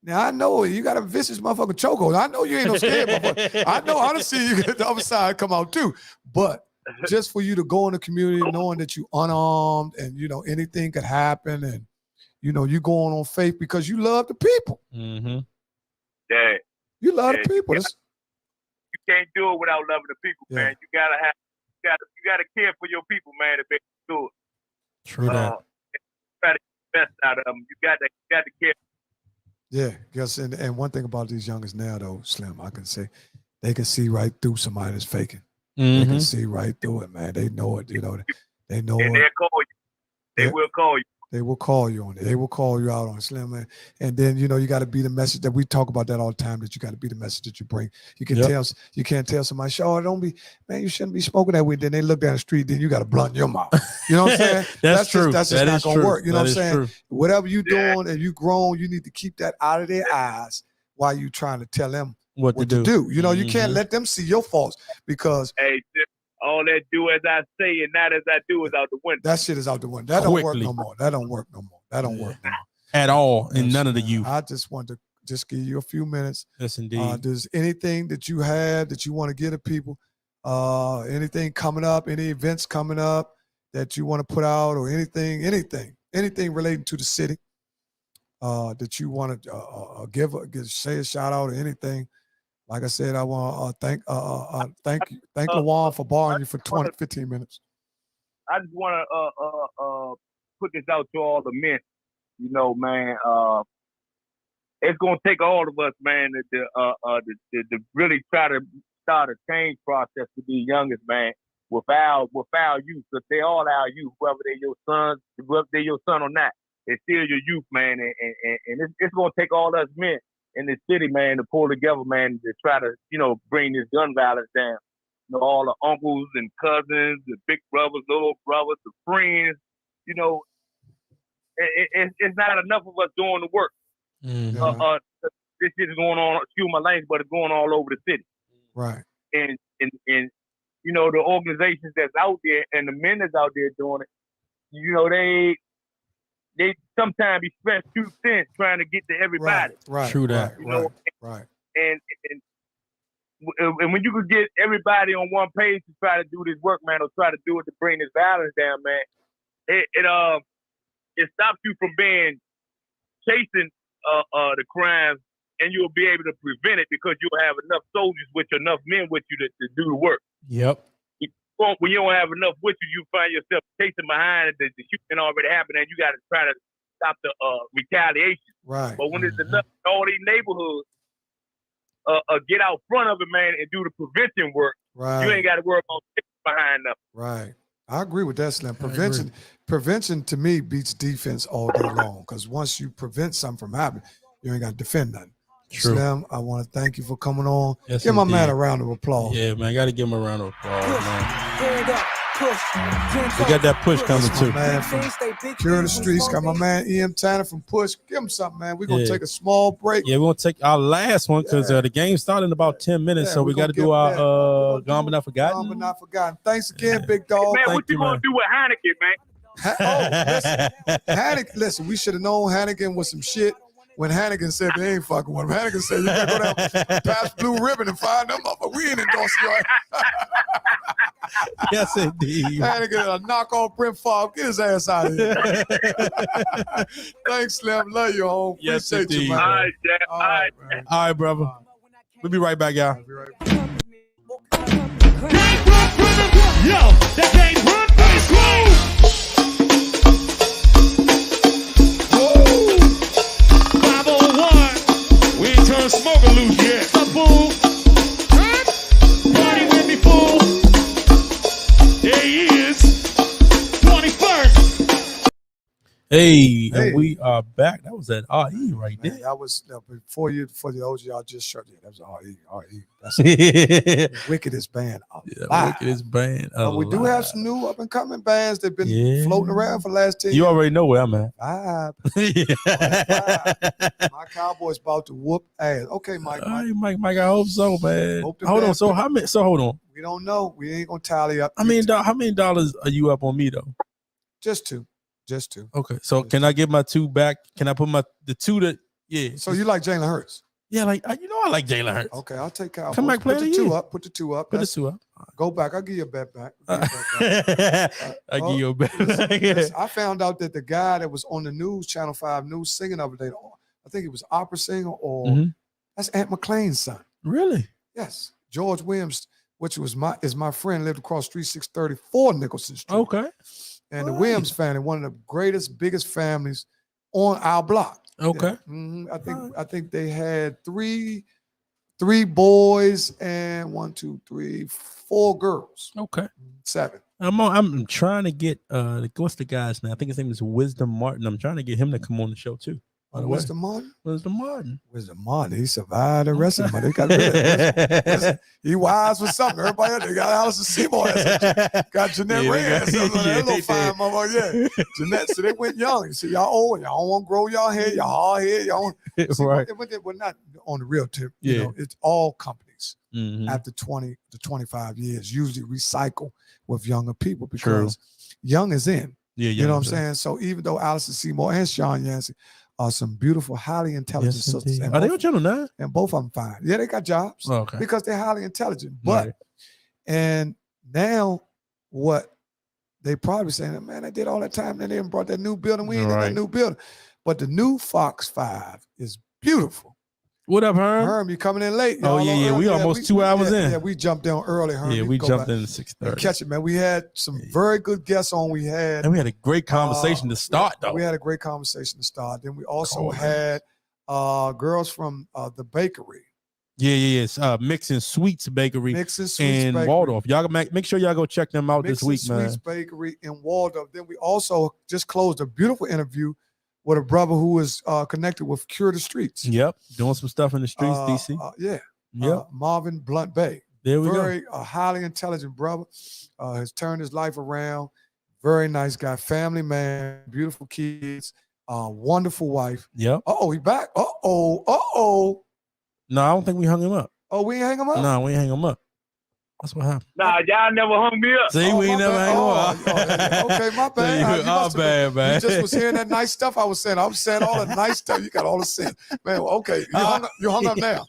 Now I know you got a vicious motherfucking chokehold. I know you ain't no scared motherfucker. I know how to see you get the other side come out too, but. Just for you to go in the community knowing that you unarmed and, anything could happen and, you going on faith because you love the people. Yeah. You love the people. You can't do it without loving the people, man. You gotta care for your people, man, to be able to do it. True that. Try to get the best out of them. You got to care. Yeah, yes. And one thing about these youngers now, though, Slim, I can say they can see right through somebody that's faking. They can see right through it, man. They know it, They know and it. They'll call you. They will call you. They will call you on it. They will call you out on it, Slim, man. And then, you got to be the message that we talk about that all the time, that you got to be the message that you bring. You can't tell somebody, don't be, man, you shouldn't be smoking that way. Then they look down the street, then you got to blunt your mouth. You know what I'm saying? That's true. That's just not going to work. You know what I'm saying? True. Whatever you doing and you grown, you need to keep that out of their eyes while you trying to tell them what to do. You can't let them see your faults because all that do as I say and not as I do is out the window. That shit is out the window. That don't work no more. That don't work no more. At all, and none of the youth. I just want to give you a few minutes. Yes, indeed. There's anything that you have that you want to give to people? Anything coming up? Any events coming up that you want to put out, or anything relating to the city that you want to say a shout out or anything? Like I said, I want to thank Lawan for borrowing you for 15 minutes. I just want to put this out to all the men. Man, it's gonna take all of us, man, to really try to start a change process with these youngest, man, with our youth, because they all our youth, whether they're your sons, whether they're your son or not, it's still your youth, man, and it's gonna take all us men in this city, man, to pull together, man, to try to, bring this gun violence down. All the uncles and cousins, the big brothers, little brothers, the friends, it's not enough of us doing the work. This shit is going on, excuse my language, but it's going all over the city. Right. And the organizations that's out there and the men that's out there doing it, they sometimes be stretched too thin trying to get to everybody. Right. True that. Right. And and when you could get everybody on one page to try to do this work, man, or try to do it to bring this violence down, man, it stops you from chasing the crime, and you'll be able to prevent it because you'll have enough soldiers with you, enough men with you to do the work. Yep. When you don't have enough with you, you find yourself chasing behind it. The shooting already happened, and you got to try to stop the retaliation. Right. But when there's enough, all these neighborhoods get out front of it, man, and do the prevention work. Right. You ain't got to worry about behind them. Right. I agree with that, Slim. Prevention to me beats defense all day long because once you prevent something from happening, you ain't got to defend nothing. True. Slim, I want to thank you for coming on. Yes, give my indeed. man a round of applause. Yeah, man, I got to give him a round of applause, man. We got that push coming That's too. my man from Cure the Streets. Got my man E.M. Tanner from Push. Give him something, man. We're going to take a small break. Yeah, we're going to take our last one because the game started in about 10 minutes, so we got to do our Gone But Not Forgotten. Gone But Not Forgotten. Thanks again, big dog. Man, Thank what you going to do with Heineken, man? Hannigan, listen, we should have known Hannigan was some shit when Hannigan said they ain't fucking with him. Hannigan said you gotta go down past Blue Ribbon and find them up, but we ain't endorsing your Yes, indeed. Hannigan a knock off Brent Favre. Get his ass out of here. Thanks, Slim. Love you, home. Yes, Appreciate indeed. you, man. All right, Jack. All right. Man. All right, brother. We'll be right back, y'all. Yo, that game run face roll. Woo! 501. We ain't turned smoker loose yet. Fool. Party with me, fool. There he is. 21st. Hey, and we are back. That was that RE right there. Man, that was before the OG, I just shut it. That was RE. That's the wickedest band. Wickedest band. We do have some new up and coming bands that've been floating around for the last 10 years. You already know where I'm at. Vibe. My Cowboys about to whoop ass. Okay, Mike. All right, Mike, I hope so, man. Hope the Hold on. band- So how many? So hold on. We don't know. We ain't gonna tally up. How many dollars are you up on me though? Just two. Okay. So can I get my two back? Can I put the two that? Yeah. So you like Jalen Hurts? Yeah, like I like Jalen Hurts. Okay, I'll take Cowboys. Come back, play put the the two year. up. Put the two up. Put the two up. Go back. I'll give you a bet back. I give you a bet. Listen, I found out that the guy that was on the news, Channel 5 News, singing the other day, I think he was opera singer or that's Aunt McLean's son. Really? Yes. George Williams, which is my friend, lived across Street 634 Nicholson Street. Okay. And the Williams family, one of the greatest, biggest families on our block. Okay. Yeah. I think they had three boys and 4 girls. Okay. 7. I'm trying to get what's the guy's name? I think his name is Wisdom Martin. I'm trying to get him to come on the show too. Wisdom Martin? Wisdom Martin. He survived the rest of them. They got rid. He wise for something. Everybody else, they got Allison Seymour. Got Jeanette Reyes. That little fine motherfucker. Yeah. Jeanette, so they went young. You see, y'all old. Y'all don't want to grow y'all hair. Y'all hard hair. Y'all want, right. We're not on the real tip. Yeah. You know, it's all companies Mhm. after 20 to 25 years usually recycle with younger people because young is in. Yeah, you know what I'm saying? So even though Allison Seymour and Sean Yancey are some beautiful, highly intelligent sisters. Are they on Channel 9? And both of them fine. Yeah, they got jobs because they're highly intelligent. But and now what they probably saying, man, they did all that time, then they brought that new building. We ain't in that new building. But the new Fox 5 is beautiful. What up, Herm? Herm, you coming in late? Oh, yeah. We almost 2 hours in. Yeah, we jumped down early, Herm. Yeah, we jumped in at 6:30. Catch it, man. We had some very good guests on. And we had a great conversation to start, though. We had a great conversation to start. Then we also had girls from the bakery. Yes. Mixing Sweets Bakery in Bakery. Waldorf. Y'all make sure y'all go check them out this week, man. Sweets Bakery in Waldorf. Then we also just closed a beautiful interview with a brother who is connected with Cure the Streets. Yep, doing some stuff in the streets, DC. Yep. Marvin Blunt Bay. There we go. Very go. Highly intelligent brother. Has turned his life around. Very nice guy. Family man. Beautiful kids. Wonderful wife. Yep. He back. Oh. No, I don't think we hung him up. Oh, we ain't hang him up? No, we ain't hang him up. That's what happened. Nah, y'all never hung me up. See, we ain't never hang on. Okay, my bad. You must have bad, man. You just was hearing that nice stuff I was saying. I was saying all the nice stuff. You got all the sense. Man, okay. You hung up now.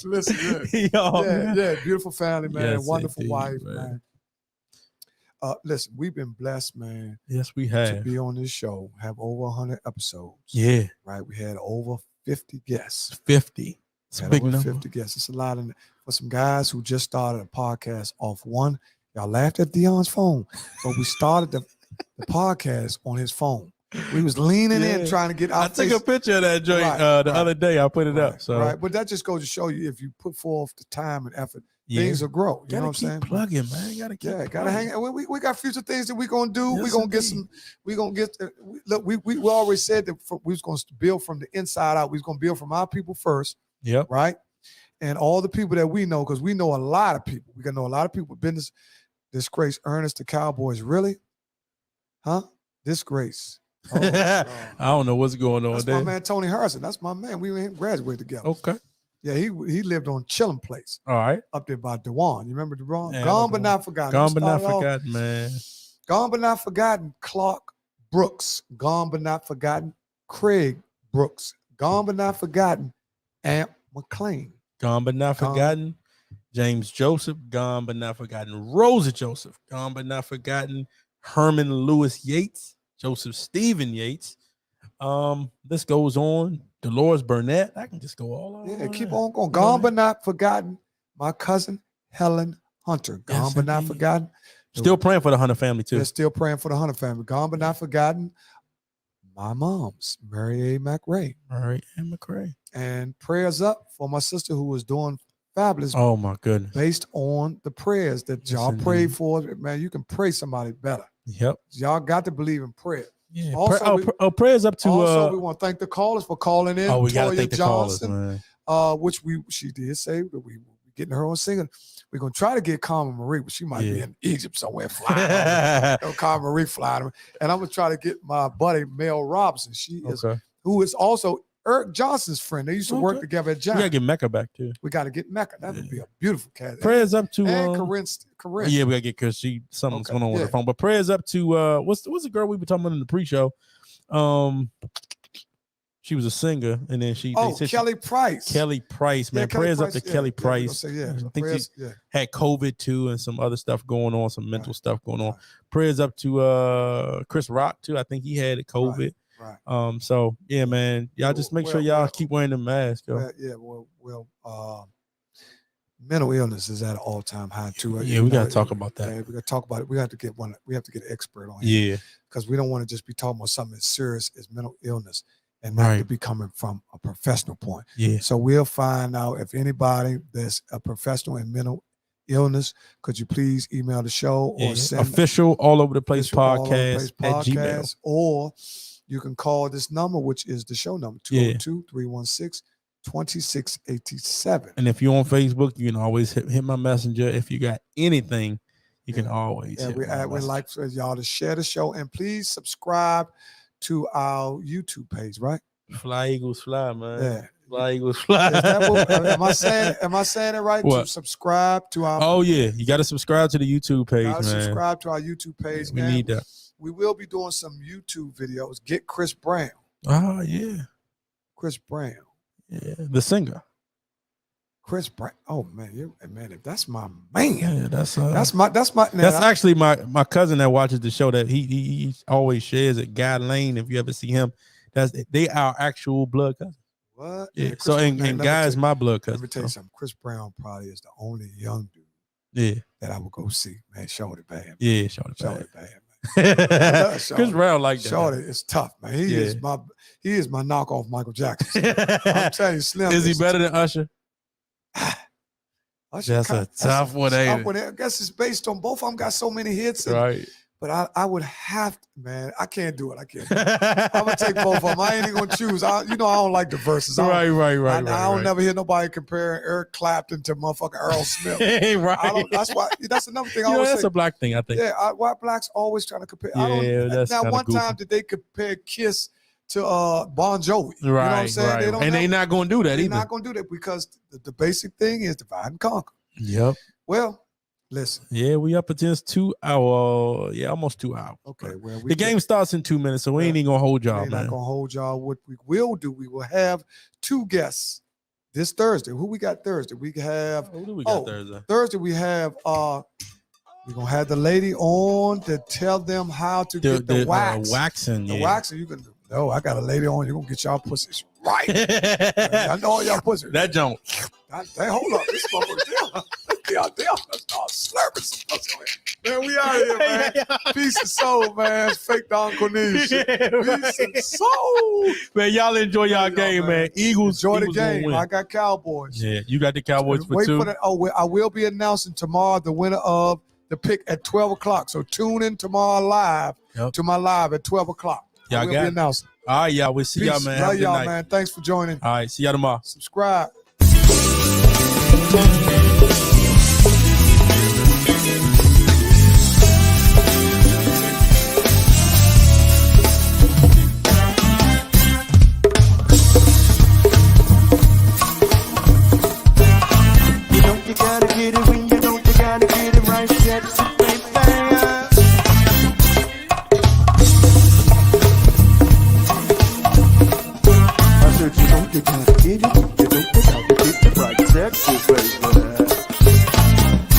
Listen, yeah, beautiful family, man. Yes, Wonderful indeed, wife, man. man. Listen, we've been blessed, man. Yes, we To have. be on this show, have over 100 episodes. Yeah. Right. We had over 50 guests. 50. It's a big over number. 50 guests. It's a lot for some guys who just started a podcast off one. Y'all laughed at Deon's phone, but we started the podcast on his phone. We was leaning in trying to get our I took a picture of that joint the other day. I put it up. So but that just goes to show you if you put forth the time and effort, things will grow. You know what I'm saying? Plugging, man. Gotta hang. We got future things that we're gonna do. Yes, we're gonna get some. We're gonna get. Look, we always said that we was gonna build from the inside out. We was gonna build from our people first. Yep. Right. And all the people that we know, because we know a lot of people. We got to know a lot of people. Business disgrace Ernest the Cowboys. Really? Huh? Disgrace. Oh, I don't know what's going on That's there. my man Tony Harrison. That's my man. We graduated together. Okay. Yeah, he lived on Chillin' Place. All right. Up there by Dewan. You remember Dewan? Yeah, Gone but not forgotten. Gone but not forgotten, man. Gone but not forgotten. Clark Brooks. Gone but not forgotten. Craig Brooks. Gone but not forgotten. Amp McLean. Gone but not forgotten. James Joseph. Gone but not forgotten. Rosa Joseph. Gone but not forgotten. Herman Lewis Yates. Joseph Stephen Yates. This goes on. Dolores Burnett. I can just go all on. Yeah, keep on going. Gone but not forgotten. My cousin Helen Hunter. Gone but not forgotten. Still praying for the Hunter family too. They're still praying for the Hunter family. Gone but not forgotten. My mom's Mary A. McRae. Mary A. McRae. And prayers up for my sister who was doing fabulous. Oh my goodness. Based on the prayers that y'all prayed for. Man, you can pray somebody better. Yep. Y'all got to believe in prayer. Yeah. Also, prayers up to also we want to thank the callers for calling in. Oh, we got to Toya thank the Johnson, callers, man. Which she did say that we getting her on singing. We're gonna try to get Carmen Marie, but she might be in Egypt somewhere flying. Carmen Marie flying, and I'm gonna try to get my buddy Mel Robinson. She is who is also Eric Johnson's friend. They used to work together at John. We gotta get Mecca back too. We gotta get Mecca. That would be a beautiful cat. Prayers up to and Corinne. Yeah, we gotta get because something's going on with her phone. But prayers up to what's the girl we were talking about in the pre-show? She was a singer, and then Kelly Price. Kelly Price, man. Prayers up to Kelly Price. I think she had COVID too, and some other stuff going on, some mental stuff going on. Prayers up to Chris Rock too. I think he had COVID. Right. So yeah, man. Y'all just make sure y'all keep wearing the mask. Mental illness is at an all-time high too. Yeah, we gotta talk about that. Yeah, we gotta talk about it. We have to get one. We have to get an expert on it. Yeah, because we don't want to just be talking about something as serious as mental illness and not to be coming from a professional point. Yeah. So we'll find out if anybody that's a professional in mental illness. Could you please email the show or send official all over the place podcast at Gmail, or you can call this number, which is the show number 202-316-2687. And if you're on Facebook, you can always hit my messenger. If you got anything, you can always. Yeah, we'd like for y'all to share the show and please subscribe to our YouTube page, right? Fly Eagles Fly, man. Yeah. Fly Eagles Fly. Am I saying it right? What? To subscribe to our. Oh yeah, you got to subscribe to the YouTube page, man. Subscribe to our YouTube page. We need that. We will be doing some YouTube videos. Get Chris Brown. Oh yeah, Chris Brown. Yeah, the singer. Chris Brown. Oh man, if that's my man. Yeah, that's actually my cousin that watches the show. That he always shares it. Guy Lane, if you ever see him, they are actual blood cousins. What? Yeah. So and Guy is my blood cousin. Let me tell you something. Chris Brown probably is the only young dude. Yeah. That I would go see. Man, Shorty bad. Yeah, Shorty bad. Chris Brown like that. Shorty is tough, man. He is my knockoff Michael Jackson. I'm telling you, Slim. Is he better than Usher? That's a tough one, ain't it? I guess it's based on both of them got so many hits. Right. But I would have to, man. I can't do it. I'm gonna take both of them. I ain't even gonna choose. I don't like the verses. Right. I don't never hear nobody comparing Eric Clapton to motherfucking Earl Smith. Right. That's another thing. That's a black thing, I think. Yeah, white blacks always trying to compare. Now one time did they compare Kiss to Bon Jovi? Right. You know what I'm saying? Right. They're not gonna do that either. They're not gonna do that because the basic thing is divide and conquer. Yep. Well, listen. Yeah, we up against 2 hours. Yeah, almost 2 hours. Okay, well, the game starts in 2 minutes, so we ain't even gonna hold y'all, We're man. not gonna hold y'all. What we will do, we will have 2 guests this Thursday. Who we got Thursday? We have Who do we got Thursday? Thursday we have we're gonna have the lady on to tell them how to get the wax. Waxing. The waxing you can do. No, I got a lady on. You're gonna get y'all pussies right. I know all y'all pussies. That jump. Hey, hold up. This motherfucker. Deon start slurping some pussy on here. Man, we out of here, man. Peace and soul, man. It's fake Don Cornelius shit. Peace and soul. Man, y'all enjoy y'all game, man. Eagles. Enjoy the Eagles gonna game. win. I got Cowboys. Yeah, you got the Cowboys for 2. I will be announcing tomorrow the winner of the pick at 12 o'clock. So tune in tomorrow live to my live at 12 o'clock. Y'all will got be it. announcing. All right, y'all. We'll see y'all, man. Love y'all, man. Thanks for joining. All right, see y'all tomorrow. Subscribe.